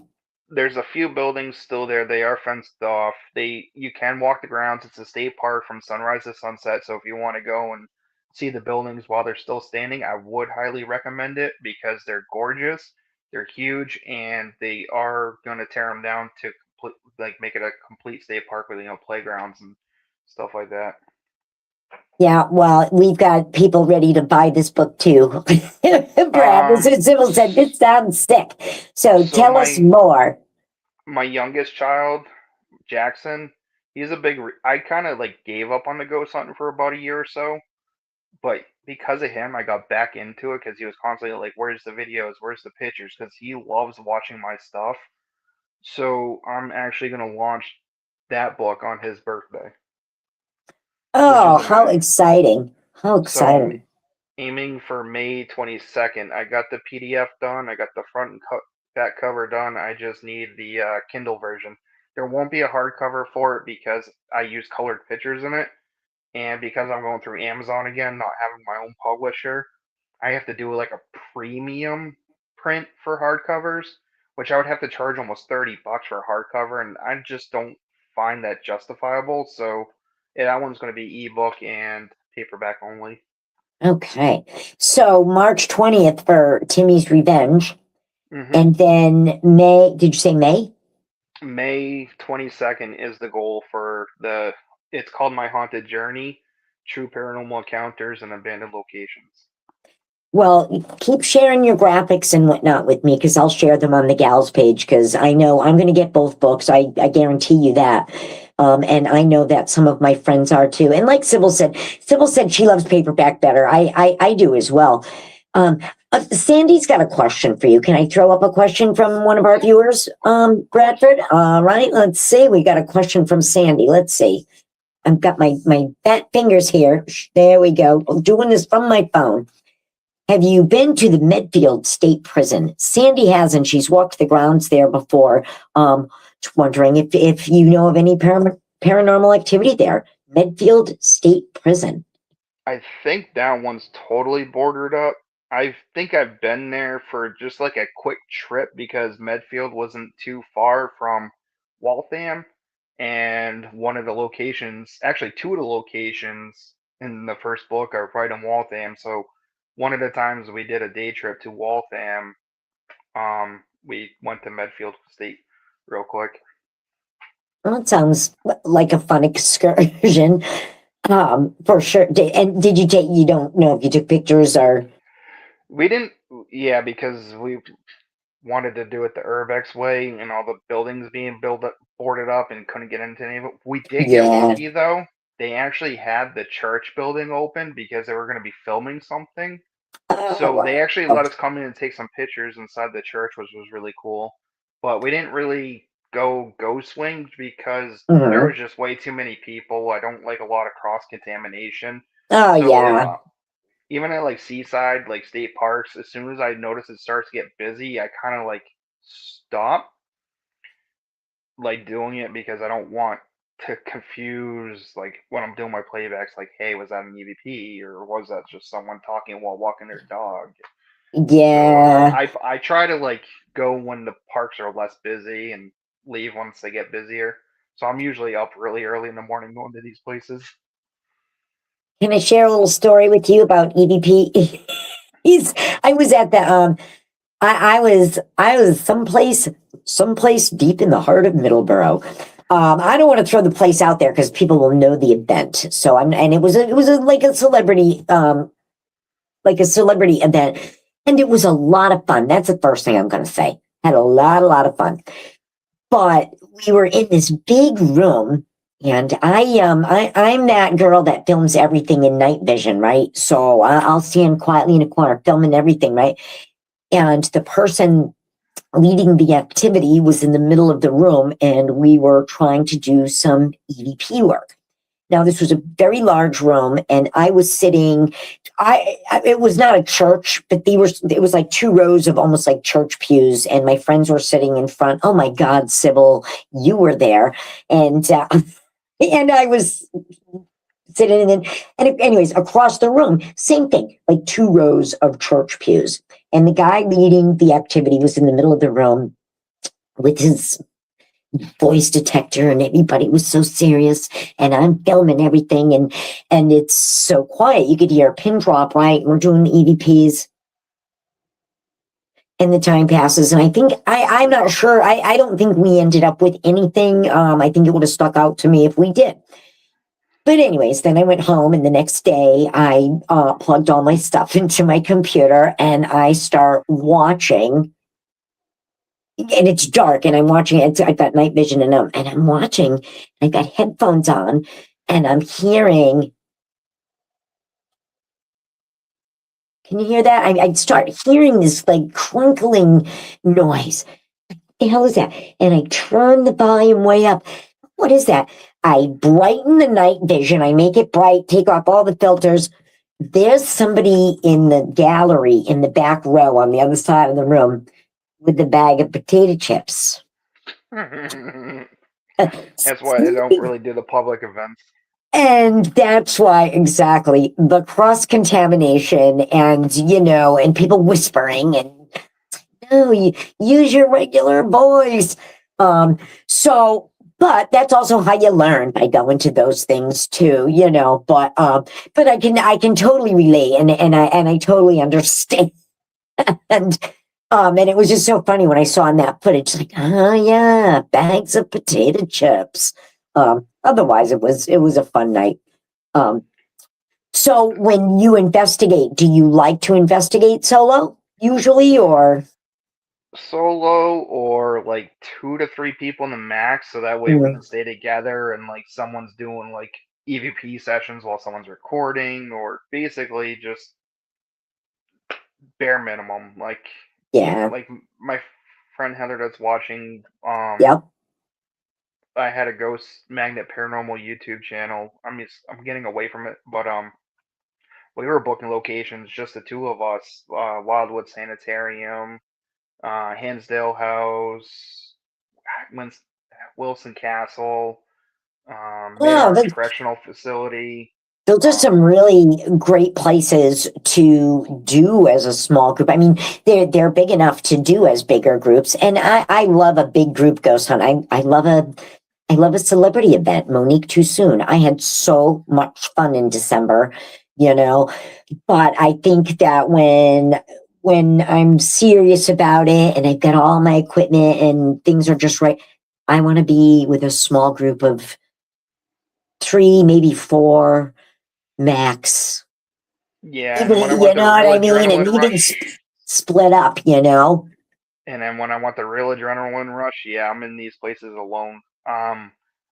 there's a few buildings still there. They are fenced off. You can walk the grounds. It's a state park from sunrise to sunset. So if you want to go and see the buildings while they're still standing, I would highly recommend it because they're gorgeous. They're huge, and they are going to tear them down to like make it a complete state park with playgrounds and stuff like that. Yeah, well, we've got people ready to buy this book too. Brad, as Um, Sybil said, this sounds sick. So so tell us my more. my youngest child, Jackson, he's a big. I kind of like gave up on the ghost hunting for about a year or so, but because of him, I got back into it because he was constantly like, "Where's the videos? Where's the pictures?" Because he loves watching my stuff. So I'm actually gonna launch that book on his birthday, which Oh, is in how May. exciting. How So I'm exciting. aiming for May 22nd. I got the PDF done. I got the front and back cover done. I just need the Kindle version. There won't be a hardcover for it because I use colored pictures in it, and because I'm going through Amazon again, not having my own publisher, I have to do like a premium print for hardcovers, which I would have to charge almost $30 for a hardcover, and I just don't find that justifiable. So yeah, that one's going to be ebook and paperback only. Okay. So March 20th for Timmy's Revenge. hmm And then May, did you say May? May 22nd is the goal for the. It's called My Haunted Journey: True Paranormal Encounters and Abandoned Locations. Well, keep sharing your graphics and whatnot with me because I'll share them on the gals page because I know I'm going to get both books. I guarantee you that. And I know that some of my friends are too. And like Sybil said she loves paperback better. I do as well. Um, Sandy's got a question for you. Can I throw up a question from one of our viewers, Of course. Bradford? All right, let's see. We got a question from Sandy. Let's see. I've got my fat fingers here. There we go. I'm doing this from my phone. Have you been to the Medfield State Prison? Sandy hasn't. She's walked the grounds there before. Just wondering if you know of any paranormal activity there. Medfield State Prison. I think that one's totally bordered up. I think I've been there for just like a quick trip because Medfield wasn't too far from Waltham, and one of the locations, actually two of the locations in the first book are right in Waltham. So one of the times we did a day trip to Waltham, we went to Medfield State real quick. Well, it sounds like a fun excursion. For sure. And did you take? You don't know if you took pictures or. We didn't, yeah, because we wanted to do it the Urbex way and all the buildings being built up, boarded up, and couldn't get into any of it. We did get Yeah. lucky though. They actually had the church building open because they were going to be filming something. Oh, So they wow. actually let us come in and take some pictures inside the church, which was really cool. But we didn't really go ghost swing because there Mhm. was just way too many people. I don't like a lot of cross contamination. Oh, So yeah. even at like seaside, like state parks, as soon as I notice it starts to get busy, I kind of like stop like doing it because I don't want to confuse like when I'm doing my playbacks. Like, hey, was that an EVP or was that just someone talking while walking their dog? So Yeah. I try to like go when the parks are less busy and leave once they get busier. So I'm usually up really early in the morning going to these places. Can I share a little story with you about EVP? He's. I was at the. I was someplace deep in the heart of Middleborough. I don't want to throw the place out there because people will know the event. So and it was like a celebrity event, and it was a lot of fun. That's the first thing I'm going to say. Had a lot of fun. But we were in this big room, and I'm that girl that films everything in night vision, right? So I'll stand quietly in a corner filming everything, right? And the person leading the activity was in the middle of the room, and we were trying to do some EVP work. Now, this was a very large room, and I was sitting. It was not a church, but it was like two rows of almost like church pews, and my friends were sitting in front. Oh my God, Sybil, you were there, and and I was sitting in, and anyways, across the room, same thing, like two rows of church pews, and the guy leading the activity was in the middle of the room with his voice detector, and everybody was so serious, and I'm filming everything, and it's so quiet, you could hear a pin drop, right? We're doing the EVPs, and the time passes, and I think I'm not sure, I don't think we ended up with anything. I think it would have stuck out to me if we did. But anyways, then I went home, and the next day I plugged all my stuff into my computer, and I start watching, and it's dark, and I'm watching it. I've got night vision, and I'm watching. I've got headphones on, and I'm hearing. Can you hear that? I start hearing this like crunkling noise. What the hell is that? And I turn the volume way up. What is that? I brighten the night vision. I make it bright, take off all the filters. There's somebody in the gallery in the back row on the other side of the room with the bag of potato chips. That's why I don't really do the public events. And that's why, exactly, the cross contamination and, and people whispering and, no, you use your regular voice. So, but that's also how you learn, by going to those things too, but I can totally relate, and I totally understand. And it was just so funny when I saw in that footage, like, oh yeah, bags of potato chips. Otherwise it was a fun night. Um, so when you investigate, do you like to investigate solo usually, or? Solo or like 2 to 3 people in the max, so that way we Mm, can stay together and like someone's doing like EVP sessions while someone's recording, or basically just bare minimum. yeah. Like my friend Heather that's watching. Yep. I had a ghost magnet paranormal YouTube channel. I'm getting away from it, but we were booking locations, just the two of us. Wildwood Sanitarium, Hansdale House, Wilson Castle, Mid Oh, Orange Correctional Facility. those are some Um, really great places to do as a small group. I mean, they're big enough to do as bigger groups, and I love a big group ghost hunt. I love a celebrity event. Monique Too Soon. I had so much fun in December, you know. But I think that when I'm serious about it and I've got all my equipment and things are just right, I want to be with a small group of three, maybe four yeah, and even, when I want the you know real what I mean? adrenaline And even rush, split up. and then when I want the real adrenaline rush, yeah, I'm in these places alone.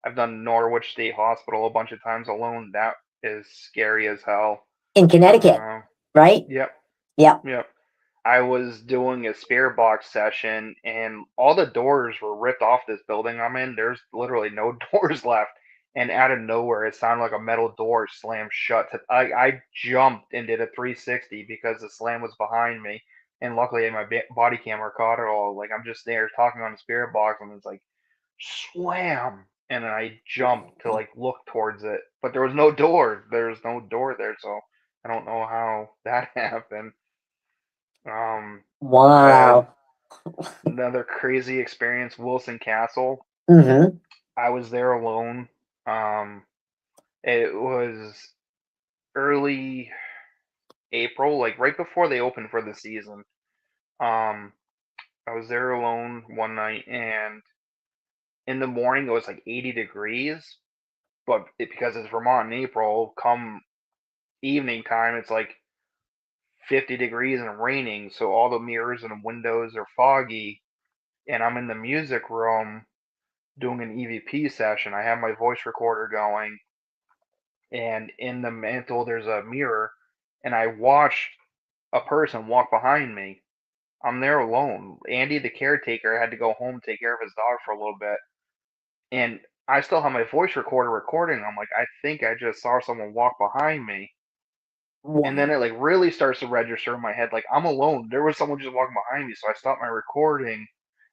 I've done Norwich State Hospital a bunch of times alone. That is scary as hell. In Connecticut, Uh, right? yep, Yep. yep. I was doing a spirit box session, and all the doors were ripped off this building I'm in. There's literally no doors left, and out of nowhere, it sounded like a metal door slammed shut. I jumped and did a 360 because the slam was behind me, and luckily my body camera caught it all. Like I'm just there talking on the spirit box, and it's like slam, and then I jumped to like look towards it, but there was no door. There was no door there, so I don't know how that happened. Uh, Wow. Another crazy experience, Wilson Castle. Mm-hmm. I was there alone. Um, it was early April, like right before they opened for the season. Um, I was there alone one night, and in the morning it was like 80 degrees, but because it's Vermont in April, come evening time, it's like 50 degrees and raining, so all the mirrors and windows are foggy, and I'm in the music room doing an EVP session. I have my voice recorder going, and in the mantle there's a mirror, and I watched a person walk behind me. I'm there alone. Andy, the caretaker, had to go home take care of his dog for a little bit, and I still have my voice recorder recording. I'm like, I think I just saw someone walk behind me. And then Wow. it like really starts to register in my head, like I'm alone. There was someone just walking behind me, so I stopped my recording,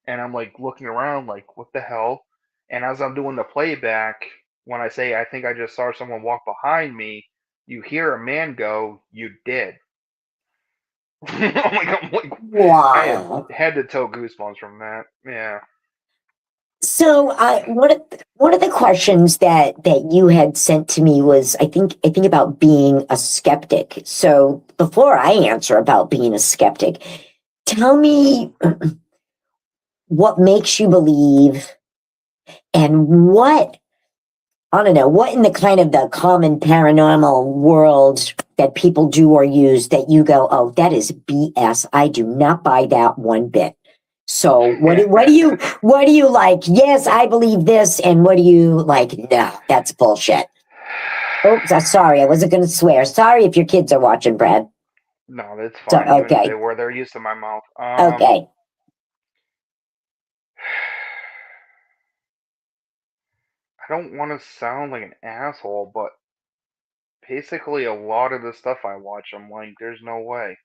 and I'm like looking around, like what the hell? And as I'm doing the playback, when I say I think I just saw someone walk behind me, you hear a man go, "You did." I'm like, I had Wow. head to toe goosebumps from that. Yeah. So, one of the questions that you had sent to me was, I think about being a skeptic. So, before I answer about being a skeptic, tell me what makes you believe, and what, I don't know, what in the kind of the common paranormal world that people do or use that you go, oh, that is BS. I do not buy that one bit. So what do you like? Yes, I believe this. And what do you like? No, that's bullshit. Oops, I'm sorry. I wasn't going to swear. Sorry if your kids are watching, Brad. No, that's So, fine. Even if they okay. were, they're used to my mouth. Okay. I don't want to sound like an asshole, but basically a lot of the stuff I watch, I'm like, there's no way.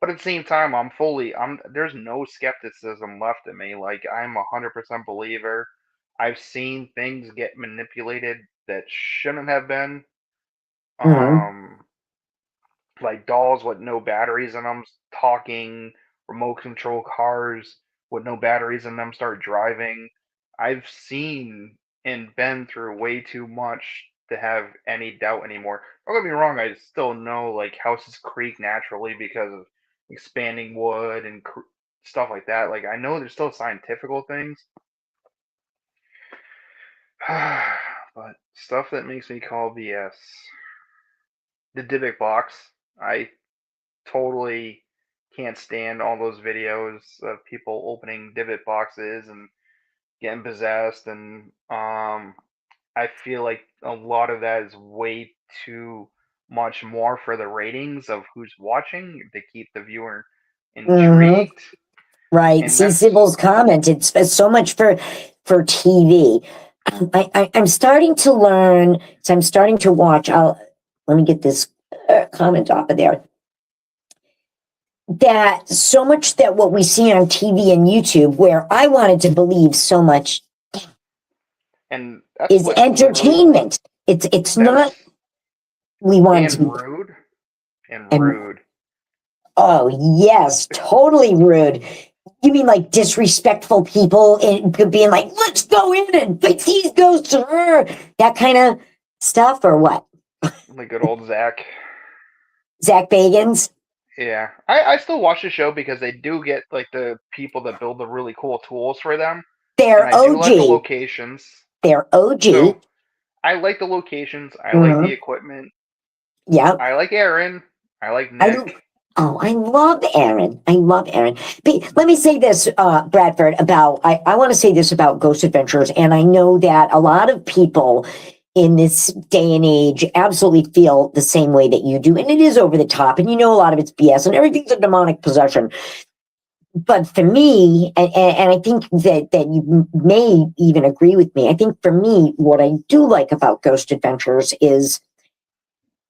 But at the same time, there's no skepticism left in me. Like I'm 100% believer. I've seen things get manipulated that shouldn't have been. Mm-hmm. Um, like dolls with no batteries in them talking, remote control cars with no batteries in them start driving. I've seen and been through way too much to have any doubt anymore. Don't get me wrong, I still know like houses creak naturally because of expanding wood and stuff like that. Like I know there's still scientifical things, but stuff that makes me call BS. The Dybbuk box. I totally can't stand all those videos of people opening divot boxes and getting possessed, and I feel like a lot of that is way too much more for the ratings of who's watching to keep the viewer Mm-hmm. intrigued. Right. And See that's Sybil's comment. It's so much for TV. I'm starting to learn. So I'm starting to watch. Let me get this comment off of there. That so much that what we see on TV and YouTube, where I wanted to believe so much, and that's is what literally entertainment. It's not. that's We want and to. rude and And rude. oh yes, totally rude. You mean like disrespectful people and being like, let's go in and fight these ghosts, that kind of stuff, or what? Like good old Zach. Zach Bagans? Yeah, I still watch the show because they do get like the people that build the really cool tools for them, and They're I do like the OG. locations. They're OG. So I like the locations. I like the Mm-hmm. equipment. Yep. I like Aaron. I like I Nick. Oh, I love Aaron. I love Aaron. But let me say this, Bradford, about I want to say this about Ghost Adventures, and I know that a lot of people in this day and age absolutely feel the same way that you do, and it is over the top, and you know a lot of it's BS, and everything's a demonic possession. But for me, and I think that you may even agree with me, I think for me, what I do like about Ghost Adventures is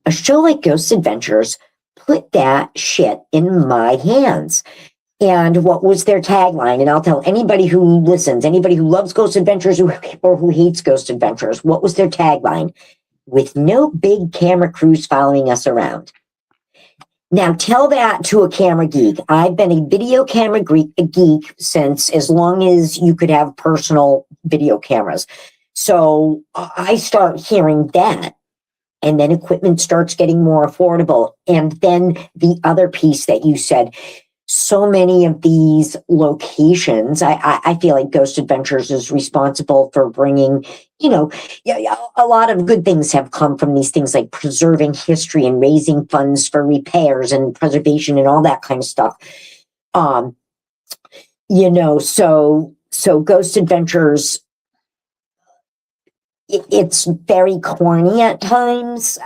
a show like Ghost Adventures put that shit in my hands. And what was their tagline? And I'll tell anybody who listens, anybody who loves Ghost Adventures or who hates Ghost Adventures, what was their tagline? With no big camera crews following us around. Now tell that to a camera geek. I've been a video camera geek since as long as you could have personal video cameras. So I start hearing that, and then equipment starts getting more affordable. And then the other piece that you said, so many of these locations, I feel like Ghost Adventures is responsible for bringing, yeah, a lot of good things have come from these things, like preserving history and raising funds for repairs and preservation and all that kind of stuff. Um, so Ghost Adventures, it's very corny at times.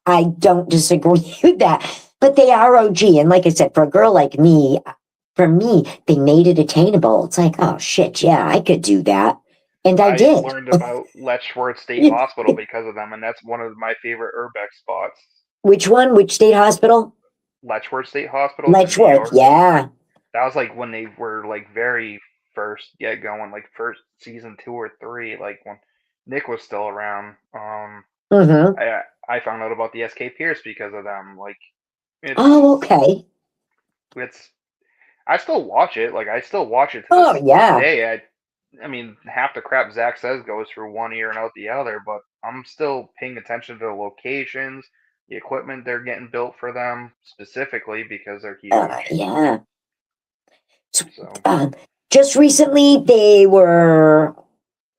I don't disagree with that, but they are OG. And like I said, for a girl like me, for me, they made it attainable. It's like, oh shit, yeah, I could do that. And I I did. learned about Letchworth State Hospital because of them, and that's one of my favorite urbex spots. Which one? Which state hospital? Letchworth State Hospital, it's in New Letchworth. York. Yeah. That was like when they were like very first get going, like first season 2 or 3, like when Nick was still around. Mm-hmm. I found out about the SK Pierce because of them. Like Oh, it's okay. it's I still watch it. Like I still watch it to Oh, this yeah. day. I mean, half the crap Zach says goes through one ear and out the other, but I'm still paying attention to the locations, the equipment they're getting built for them specifically because they're huge. Yeah. So, So um, just recently, they were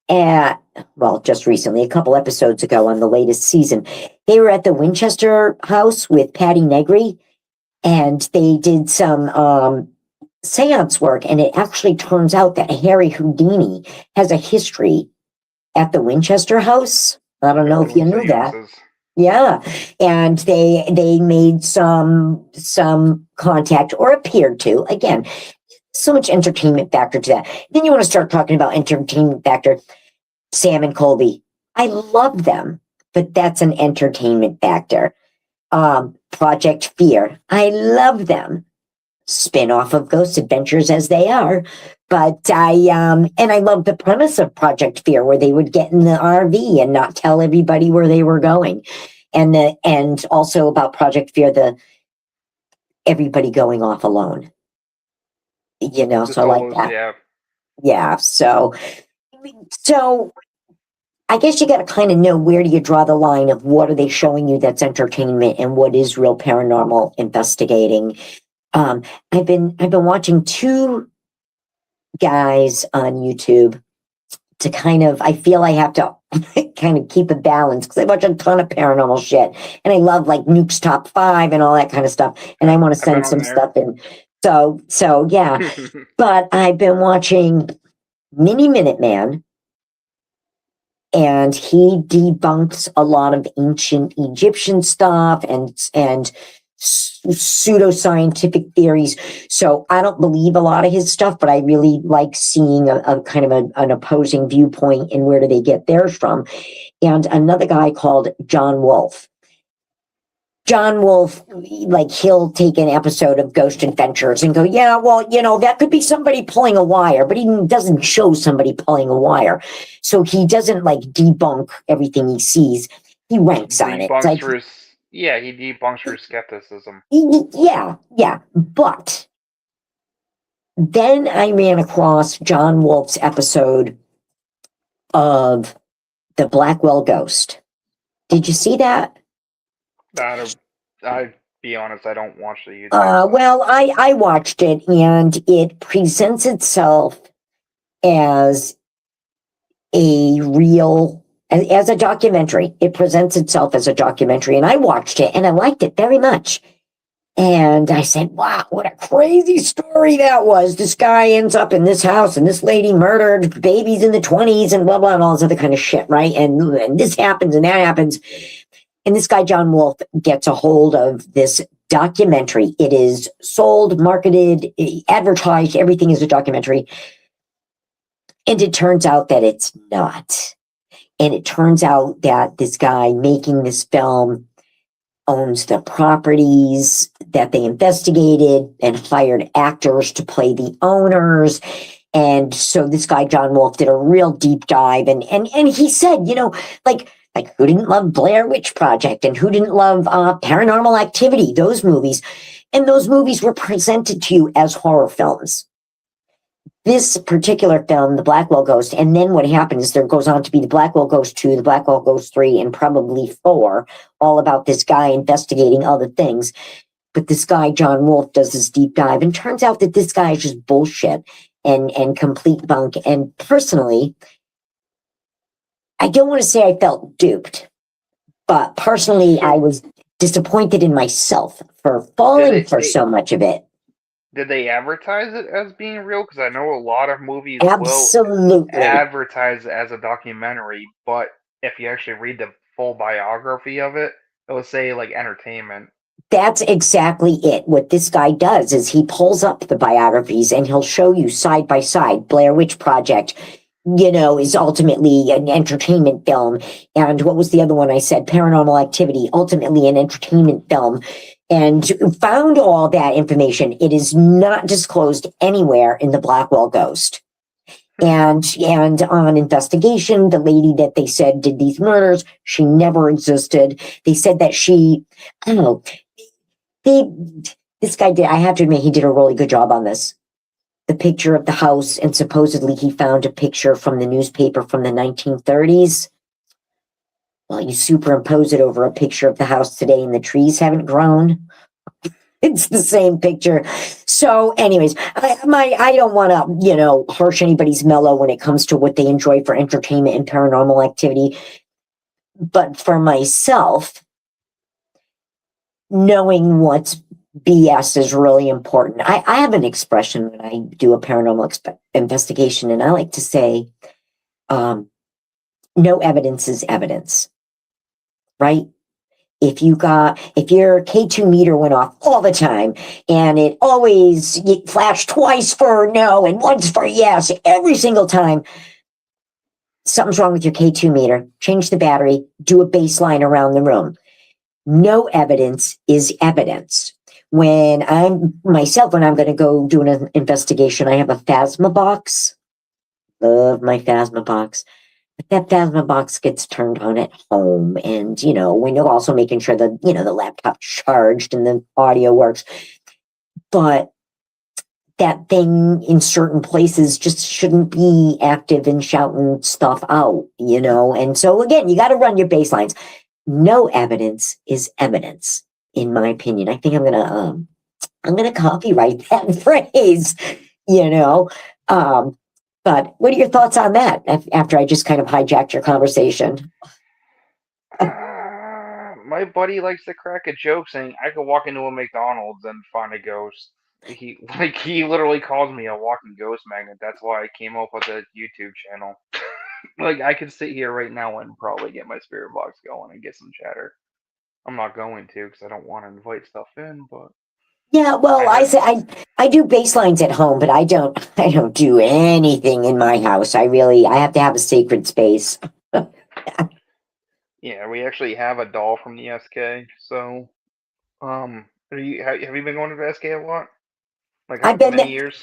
at, well, just recently, a couple episodes ago on the latest season, they were at the Winchester house with Patty Negri, and they did some seance work, and it actually turns out that Harry Houdini has a history at the Winchester house. I don't know if you doing knew that. seances. Yeah, and they made some contact, or appeared to. Again, so much entertainment factor to that. Then you want to start talking about entertainment factor. Sam and Colby, I love them, but that's an entertainment factor. Project Fear, I love them. Spin-off of Ghost Adventures as they are. But and I love the premise of Project Fear, where they would get in the RV and not tell everybody where they were going. And also about Project Fear, the everybody going off alone. The So I like solos, that. yeah. Yeah. So I guess you got to kind of know, where do you draw the line of what are they showing you that's entertainment and what is real paranormal investigating. I've been watching two guys on YouTube to kind of, I feel I have to kind of keep a balance, because I watch a ton of paranormal shit, and I love like Nuke's Top 5 and all that kind of stuff, and I want to I've been send on some there. stuff in. So yeah, but I've been watching Mini Minuteman, and he debunks a lot of ancient Egyptian stuff and pseudoscientific theories. So I don't believe a lot of his stuff, but I really like seeing a kind of an opposing viewpoint, and where do they get theirs from. And another guy called John Wolfe. John Wolfe, like, he'll take an episode of Ghost Adventures and go, yeah, well, that could be somebody pulling a wire, but he doesn't show somebody pulling a wire. So he doesn't like debunk everything he sees. He ranks on it. It's Debunks like, through, yeah, he debunks through skepticism. yeah. But then I ran across John Wolfe's episode of the Blackwell Ghost. Did you see that? I be honest, I don't watch the YouTube. Well, I watched it, and it presents itself as a real, as a documentary. It presents itself as a documentary, and I watched it, and I liked it very much. And I said, wow, what a crazy story that was. This guy ends up in this house, and this lady murdered babies in the 20s and blah, blah, and all this other kind of shit, right? And this happens and that happens. And this guy, John Wolfe, gets a hold of this documentary. It is sold, marketed, advertised, everything is a documentary. And it turns out that it's not. And it turns out that this guy making this film owns the properties that they investigated and hired actors to play the owners. And so this guy, John Wolfe, did a real deep dive. And he said, like who didn't love Blair Witch Project, and who didn't love Paranormal Activity, those movies. And those movies were presented to you as horror films. This particular film, The Blackwell Ghost, and then what happens is there goes on to be The Blackwell Ghost 2, The Blackwell Ghost 3, and probably 4, all about this guy investigating other things. But this guy, John Wolfe, does this deep dive, and turns out that this guy is just bullshit and complete bunk. And personally, I don't want to say I felt duped, but personally, I was disappointed in myself for falling for so much of it. Did they advertise it as being real? Because I know a lot of movies Absolutely will advertise it as a documentary, but if you actually read the full biography of it, it'll say like entertainment. That's exactly it. What this guy does is he pulls up the biographies, and he'll show you side by side Blair Witch Project, is ultimately an entertainment film. And what was the other one I said? Paranormal Activity, ultimately an entertainment film. And found all that information. It is not disclosed anywhere in the Blackwell Ghost. And on investigation, the lady that they said did these murders, she never existed. They said that I don't know, this guy did, I have to admit, he did a really good job on this. The picture of the house, and supposedly he found a picture from the newspaper from the 1930s. Well, you superimpose it over a picture of the house today and the trees haven't grown. It's the same picture. So anyways, I don't want to, harsh anybody's mellow when it comes to what they enjoy for entertainment and paranormal activity. But for myself, knowing what's BS is really important. I have an expression when I do a paranormal investigation, and I like to say, no evidence is evidence, right? If your K2 meter went off all the time and it always flashed twice for no and once for yes, every single time, something's wrong with your K2 meter. Change the battery, do a baseline around the room. No evidence is evidence. When I'm going to go do an investigation, I have a Phasma box. Love my Phasma box. But that Phasma box gets turned on at home, and we're also making sure that the laptop's charged and the audio works. But that thing in certain places just shouldn't be active and shouting stuff out, And so again, you got to run your baselines. No evidence is evidence, in my opinion. I think I'm gonna copyright that phrase, But what are your thoughts on that after I just kind of hijacked your conversation? My buddy likes to crack a joke saying I could walk into a McDonald's and find a ghost. He literally calls me a walking ghost magnet. That's why I came up with a YouTube channel. I could sit here right now and probably get my spirit box going and get some chatter. I'm not going to because I don't want to invite stuff in, but yeah, well, I do baselines at home, but I don't do anything in my house. I have to have a sacred space. Yeah, we actually have a doll from the SK. So, have you been going to the SK a lot? I've been many years?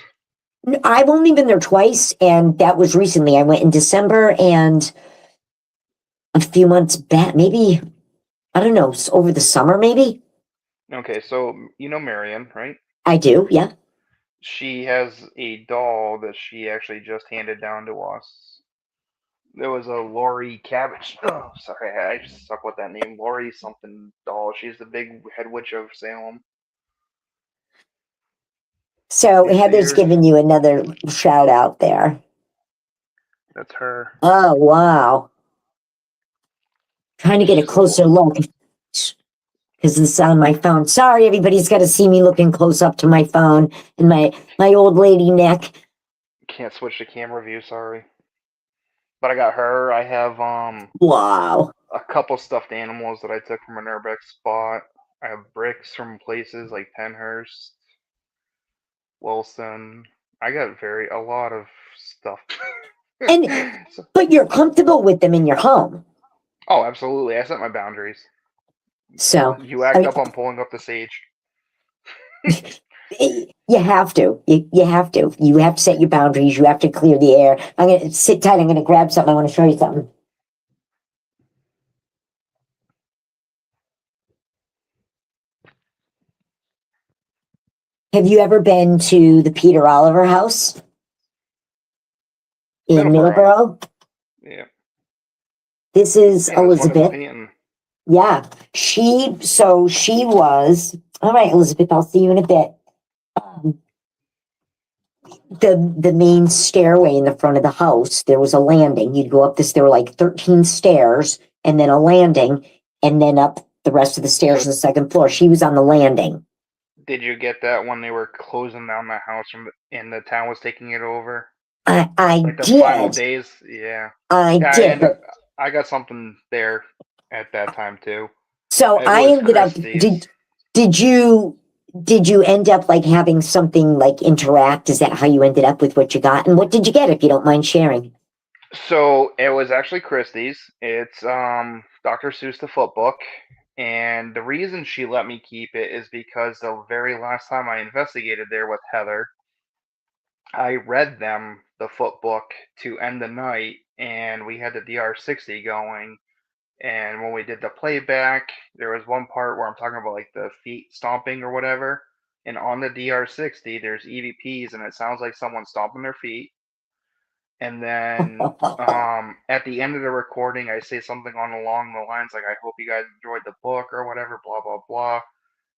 I've only been there twice, and that was recently. I went in December and a few months back, maybe, I don't know, over the summer, maybe. Okay, so you know Marion, right? I do, yeah. She has a doll that she actually just handed down to us. There was a Lori Cabbage. Oh, sorry, I just suck with that name. Lori something doll. She's the big head witch of Salem. So Heather's giving you another shout out there. That's her. Oh, wow. Trying to get a closer look because it's on my phone. Sorry, everybody's got to see me looking close up to my phone and my old lady neck. Can't switch the camera view, sorry. But I got her. I have wow, a couple stuffed animals that I took from an urbex spot. I have bricks from places like Penhurst, Wilson. I got a lot of stuff. But you're comfortable with them in your home. Oh, absolutely. I set my boundaries. So you act up, I'm pulling up the sage. You have to. You have to. You have to set your boundaries. You have to clear the air. I'm going to sit tight. I'm going to grab something. I want to show you something. Have you ever been to the Peter Oliver house in Middleborough? Yeah. This is Elizabeth. Yeah. She was, all right, Elizabeth, I'll see you in a bit. The main stairway in the front of the house, there was a landing. You'd go up there were like 13 stairs and then a landing and then up the rest of the stairs to the second floor. She was on the landing. Did you get that when they were closing down the house and the town was taking it over? I like the did. Final days, yeah. I did. I got something there at that time too. So I ended up. Did you end up like having something like interact? Is that how you ended up with what you got? And what did you get, if you don't mind sharing? So it was actually Christie's. It's Dr. Seuss the Foot Book, and the reason she let me keep it is because the very last time I investigated there with Heather, I read them the foot book to end the night, and we had the DR60 going. And when we did the playback, there was one part where I'm talking about like the feet stomping or whatever. And on the DR60, there's EVPs, and it sounds like someone stomping their feet. And then at the end of the recording, I say something on along the lines like, "I hope you guys enjoyed the book" or whatever, blah blah blah.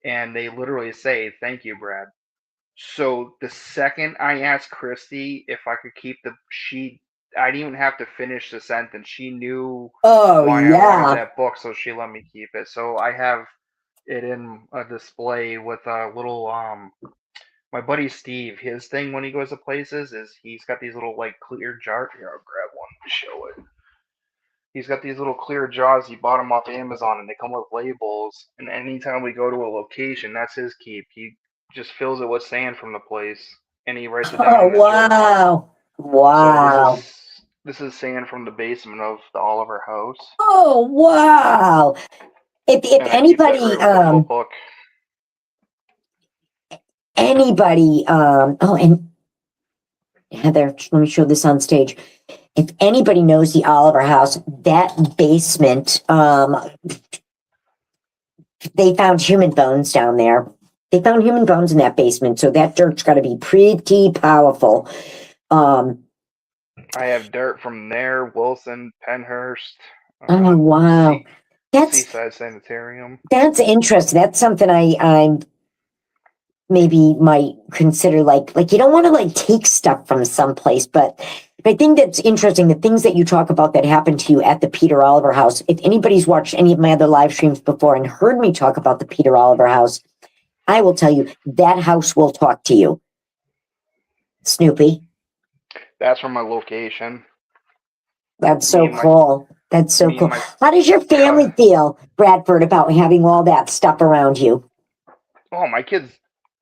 And they literally say, "Thank you, Brad." So the second I asked Christy if I could keep I didn't even have to finish the sentence. She knew Oh, why I wanted yeah. that book, so she let me keep it. So I have it in a display with a little my buddy Steve, his thing when he goes to places is he's got these little like clear jars. Here, I'll grab one to show it. He's got these little clear jars. He bought them off Amazon, and they come with labels. And anytime we go to a location, that's his keep. He just fills it with sand from the place, and he writes it down Oh, in his journal. wow. So Wow. this is sand from the basement of the Oliver house, Oh, wow. If and I keep that right with the footbook. anybody, oh, and Heather, let me show this on stage. If anybody knows the Oliver House, that basement, they found human bones down there. They found human bones in that basement, so that dirt's got to be pretty powerful. I have dirt from there, Wilson, Penhurst, Oh, wow. Seaside Sanitarium. That's interesting. That's something I maybe might consider, like you don't want to like take stuff from someplace, but I think that's interesting. The things that you talk about that happened to you at the Peter Oliver House. If anybody's watched any of my other live streams before and heard me talk about the Peter Oliver House, I will tell you that house will talk to you. Snoopy. That's from my location. That's so cool. That's so cool. How does your family feel, Bradford, about having all that stuff around you? Oh, my kids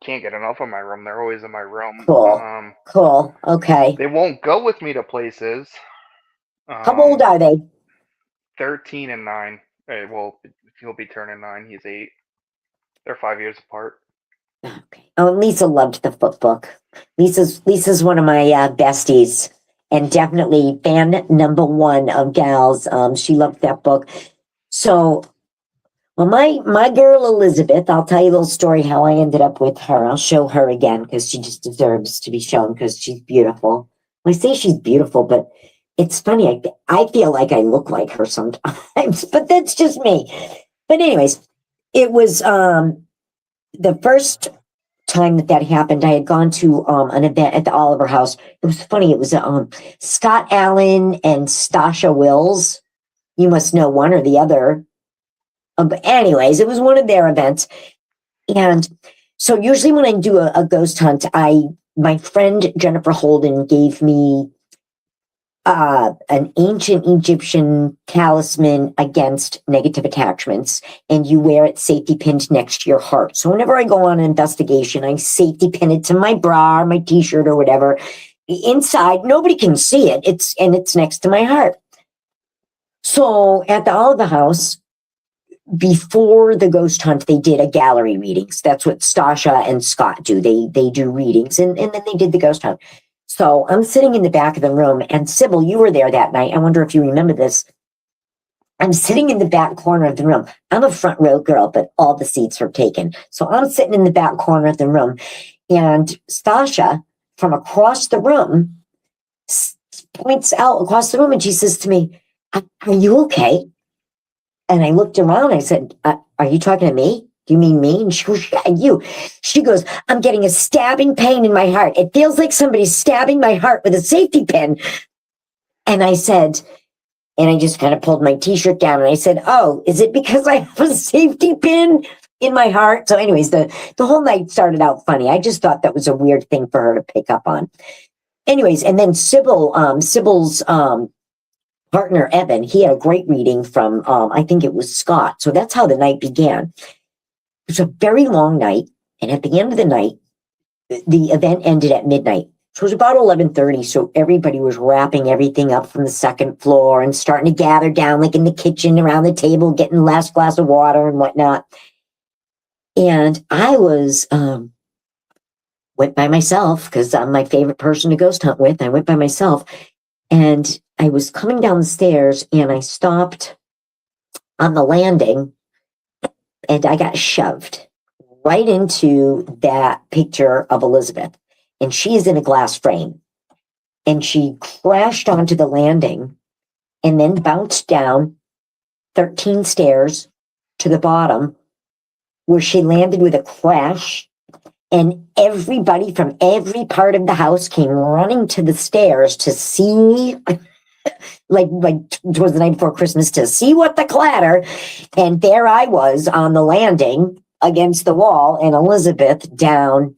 can't get enough of my room. They're always in my room. Cool. Cool. Okay. They won't go with me to places. How old are they? 13 and 9. Well, he'll be turning 9. He's 8. They're 5 years apart. Okay. Oh, Lisa loved the foot book. Lisa's one of my besties, and definitely fan number one of Gals. She loved that book. So, well, my girl Elizabeth, I'll tell you a little story how I ended up with her. I'll show her again because she just deserves to be shown because she's beautiful. I say she's beautiful, but it's funny. I feel like I look like her sometimes, but that's just me. But anyways, it was the first time that happened. I had gone to an event at the Oliver House. It was funny. It was Scott Allen and Stasha Wills. You must know one or the other. But anyways, it was one of their events. And so usually when I do a ghost hunt, my friend Jennifer Holden gave me an ancient Egyptian talisman against negative attachments, and you wear it safety pinned next to your heart. So whenever I go on an investigation, I safety pin it to my bra or my t-shirt or whatever. Inside, nobody can see it. It's next to my heart. So at the Oliver House, before the ghost hunt, they did a gallery readings. That's what Stasha and Scott do. They do readings, and then they did the ghost hunt. So I'm sitting in the back of the room, and Sybil, you were there that night. I wonder if you remember this. I'm sitting in the back corner of the room. I'm a front row girl, but all the seats are taken. So I'm sitting in the back corner of the room, and Stasha from across the room points out across the room, and she says to me, "Are you okay?" And I looked around. I said, "Are you talking to me? Do you mean me?" And she goes, "Yeah, you." She goes, "I'm getting a stabbing pain in my heart. It feels like somebody's stabbing my heart with a safety pin." And I said, and I just kind of pulled my t-shirt down and I said, "Oh, is it because I have a safety pin in my heart?" So anyways, the whole night started out funny. I just thought that was a weird thing for her to pick up on. Anyways, and then Sybil's partner, Evan, he had a great reading from, I think it was Scott. So that's how the night began. It was a very long night. And at the end of the night, the event ended at midnight. So it was about 11:30. So everybody was wrapping everything up from the second floor and starting to gather down, like in the kitchen around the table, getting the last glass of water and whatnot. And I went by myself because I'm my favorite person to ghost hunt with. I went by myself, and I was coming down the stairs and I stopped on the landing and I got shoved right into that picture of Elizabeth. And she is in a glass frame. And she crashed onto the landing and then bounced down 13 stairs to the bottom, where she landed with a crash. And everybody from every part of the house came running to the stairs to see, like towards the night before Christmas, to see what the clatter. And there I was on the landing against the wall, and Elizabeth down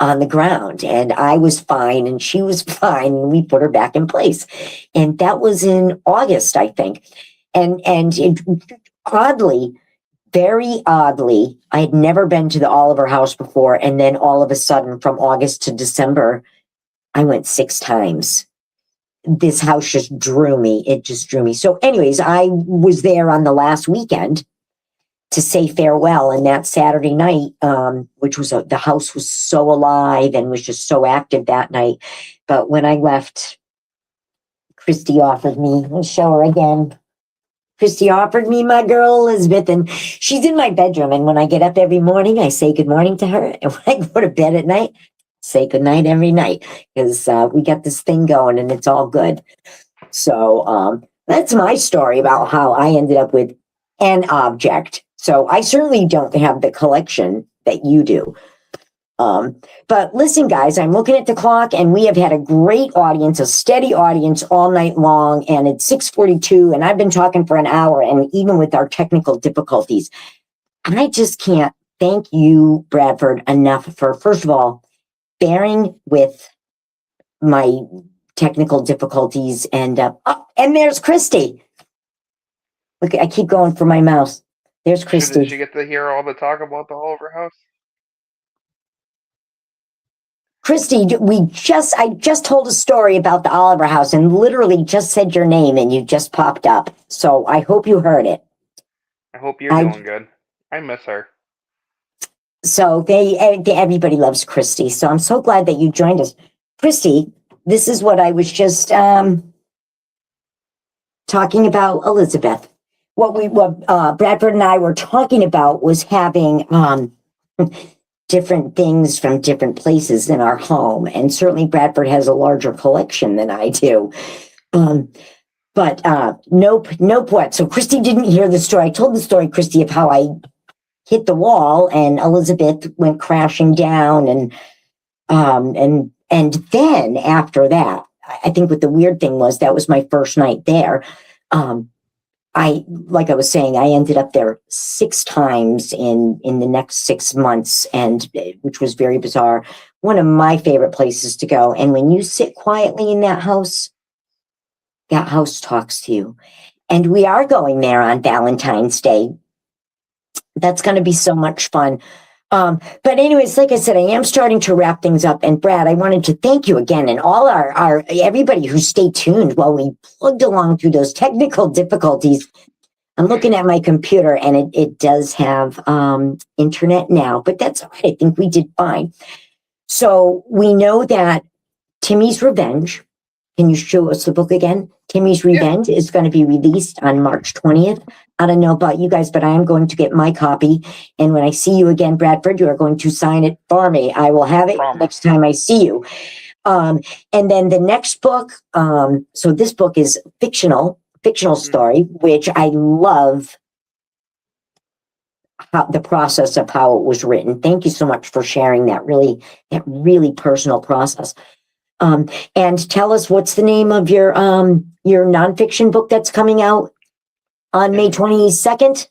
on the ground, and I was fine and she was fine, and we put her back in place. And that was in August, I think. And it, oddly, very oddly, I had never been to the Oliver house before, and then all of a sudden, from August to December, I went 6 times. This house just drew me. It just drew me. So anyways, I was there on the last weekend to say farewell. And that Saturday night, which was the house was so alive and was just so active that night. But when I left, Christy offered me, I'll show her again. Christy offered me my girl Elizabeth, and she's in my bedroom. And when I get up every morning, I say good morning to her. And when I go to bed at night, say good night every night, because we got this thing going and it's all good. So that's my story about how I ended up with an object. So I certainly don't have the collection that you do. But listen, guys, I'm looking at the clock, and we have had a great audience, a steady audience all night long, and it's 6:42, and I've been talking for an hour, and even with our technical difficulties, I just can't thank you, Bradford, enough for, first of all, bearing with my technical difficulties. And there's Christy. Look, I keep going for my mouse. There's Christy. Did she get to hear all the talk about the Oliver house? Christy, I just told a story about the Oliver house and literally just said your name and you just popped up. So I hope you heard it. I hope you're doing good. I miss her. So everybody loves Christy. So I'm so glad that you joined us. Christy, this is what I was just talking about Elizabeth. What Bradford and I were talking about was having different things from different places in our home. And certainly Bradford has a larger collection than I do. But nope what. So Christy didn't hear the story. I told the story, Christy, of how I hit the wall and Elizabeth went crashing down. And then after that, I think what the weird thing was, that was my first night there. Like I was saying, I ended up there 6 times in the next 6 months, and which was very bizarre. One of my favorite places to go. And when you sit quietly in that house talks to you. And we are going there on Valentine's Day. That's going to be so much fun. But anyways, like I said, I am starting to wrap things up. And Brad, I wanted to thank you again, and all our everybody who stayed tuned while we plugged along through those technical difficulties. I'm looking at my computer, and it does have internet now, but that's all right. I think we did fine. So we know that Timmy's Revenge. Can you show us the book again? Timmy's Revenge is going to be released on March 20th. I don't know about you guys, but I am going to get my copy. And when I see you again, Bradford, you are going to sign it for me. I will have it next time I see you. And then the next book, so this book is fictional story, which I love the process of how it was written. Thank you so much for sharing that really personal process. And tell us, what's the name of your nonfiction book that's coming out on May 22nd?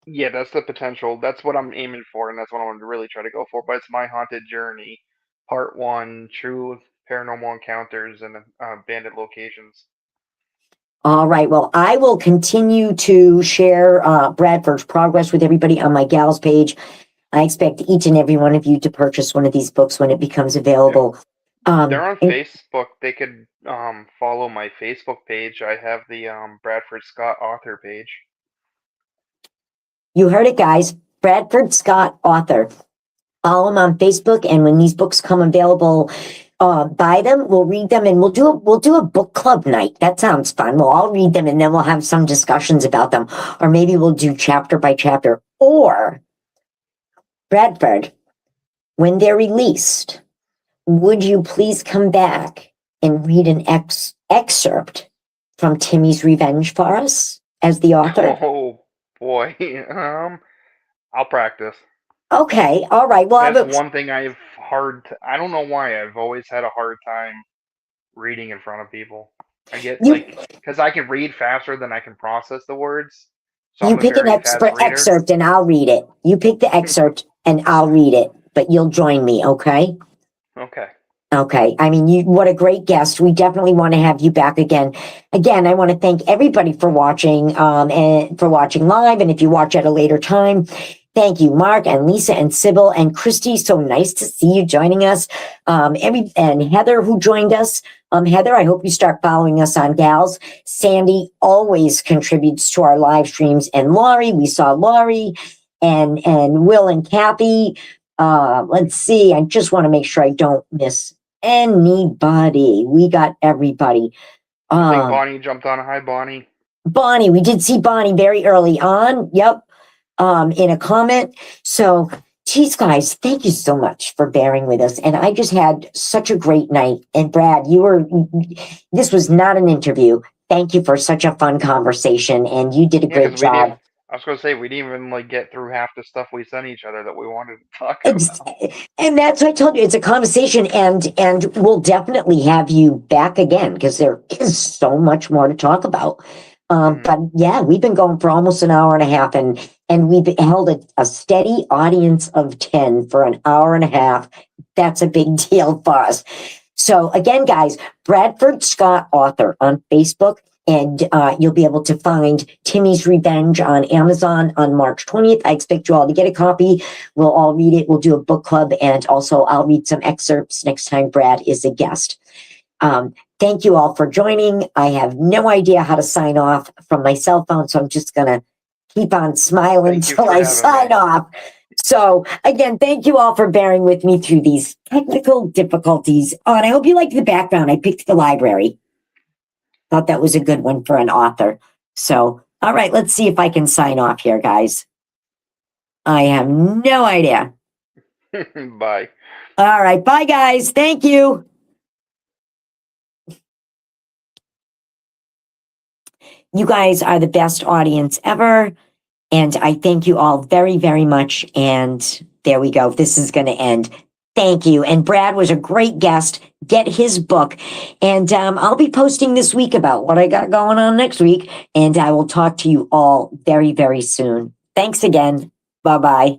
Yeah, that's the potential. That's what I'm aiming for, and that's what I want to really try to go for. But it's My Haunted Journey, Part 1, True Paranormal Encounters and Abandoned Locations. All right. Well, I will continue to share Bradford's progress with everybody on my gals page. I expect each and every one of you to purchase one of these books when it becomes available. They're on And Facebook. They could follow my Facebook page. I have the Bradford Scott author page. you heard it, guys. Bradford Scott, author. Follow him on Facebook, and when these books come available, buy them. We'll read them, and we'll do a book club night. That sounds fun. We'll all read them, and then we'll have some discussions about them, or maybe we'll do chapter by chapter. Or Bradford, when they're released, would you please come back and read an excerpt from Timmy's Revenge for us as the author? Oh boy, I'll practice. Okay, all right. Well, That's one thing I don't know why I've always had a hard time reading in front of people. I get you like, because I can read faster than I can process the words, so you I'm a pick an very fast reader. excerpt and I'll read it. You pick the excerpt and I'll read it, but you'll join me, okay? Okay. Okay. I mean, what a great guest. We definitely want to have you back again. Again, I want to thank everybody for watching, and for watching live. And if you watch at a later time, thank you, Mark and Lisa and Sybil and Christy. So nice to see you joining us. And Heather, who joined us. Heather, I hope you start following us on Gals. Sandy always contributes to our live streams. And Laurie, we saw Laurie and Will and Kathy. Let's see. I just want to make sure I don't miss anybody. We got everybody. I think Bonnie jumped on. Hi, Bonnie. Bonnie, we did see Bonnie very early on. Yep. In a comment. So, geez, guys, thank you so much for bearing with us. And I just had such a great night. And Brad, this was not an interview. Thank you for such a fun conversation. And you did a Yeah, great because we didn't. job. I was gonna say we didn't even like get through half the stuff we sent each other that we wanted to talk Ex- about. And that's what I told you. It's a conversation, and we'll definitely have you back again because there is so much more to talk about. But yeah, we've been going for almost an hour and a half, and we've held a steady audience of 10 for an hour and a half. That's a big deal for us. So again, guys, Bradford Scott author on Facebook. And you'll be able to find Timmy's Revenge on Amazon on March 20th. I expect you all to get a copy. We'll all read it. We'll do a book club. And also, I'll read some excerpts next time Brad is a guest. Thank you all for joining. I have no idea how to sign off from my cell phone, so I'm just going to keep on smiling till I sign off. So, again, thank you all for bearing with me through these technical difficulties. Oh, and I hope you liked the background. I picked the library. Thought that was a good one for an author. So, all right, let's see if I can sign off here, guys. I have no idea. Bye. All right, bye, guys. Thank you. You guys are the best audience ever. And I thank you all very, very much. And there we go. This is going to end. Thank you. And Brad was a great guest. Get his book. And I'll be posting this week about what I got going on next week. And I will talk to you all very, very soon. Thanks again. Bye-bye.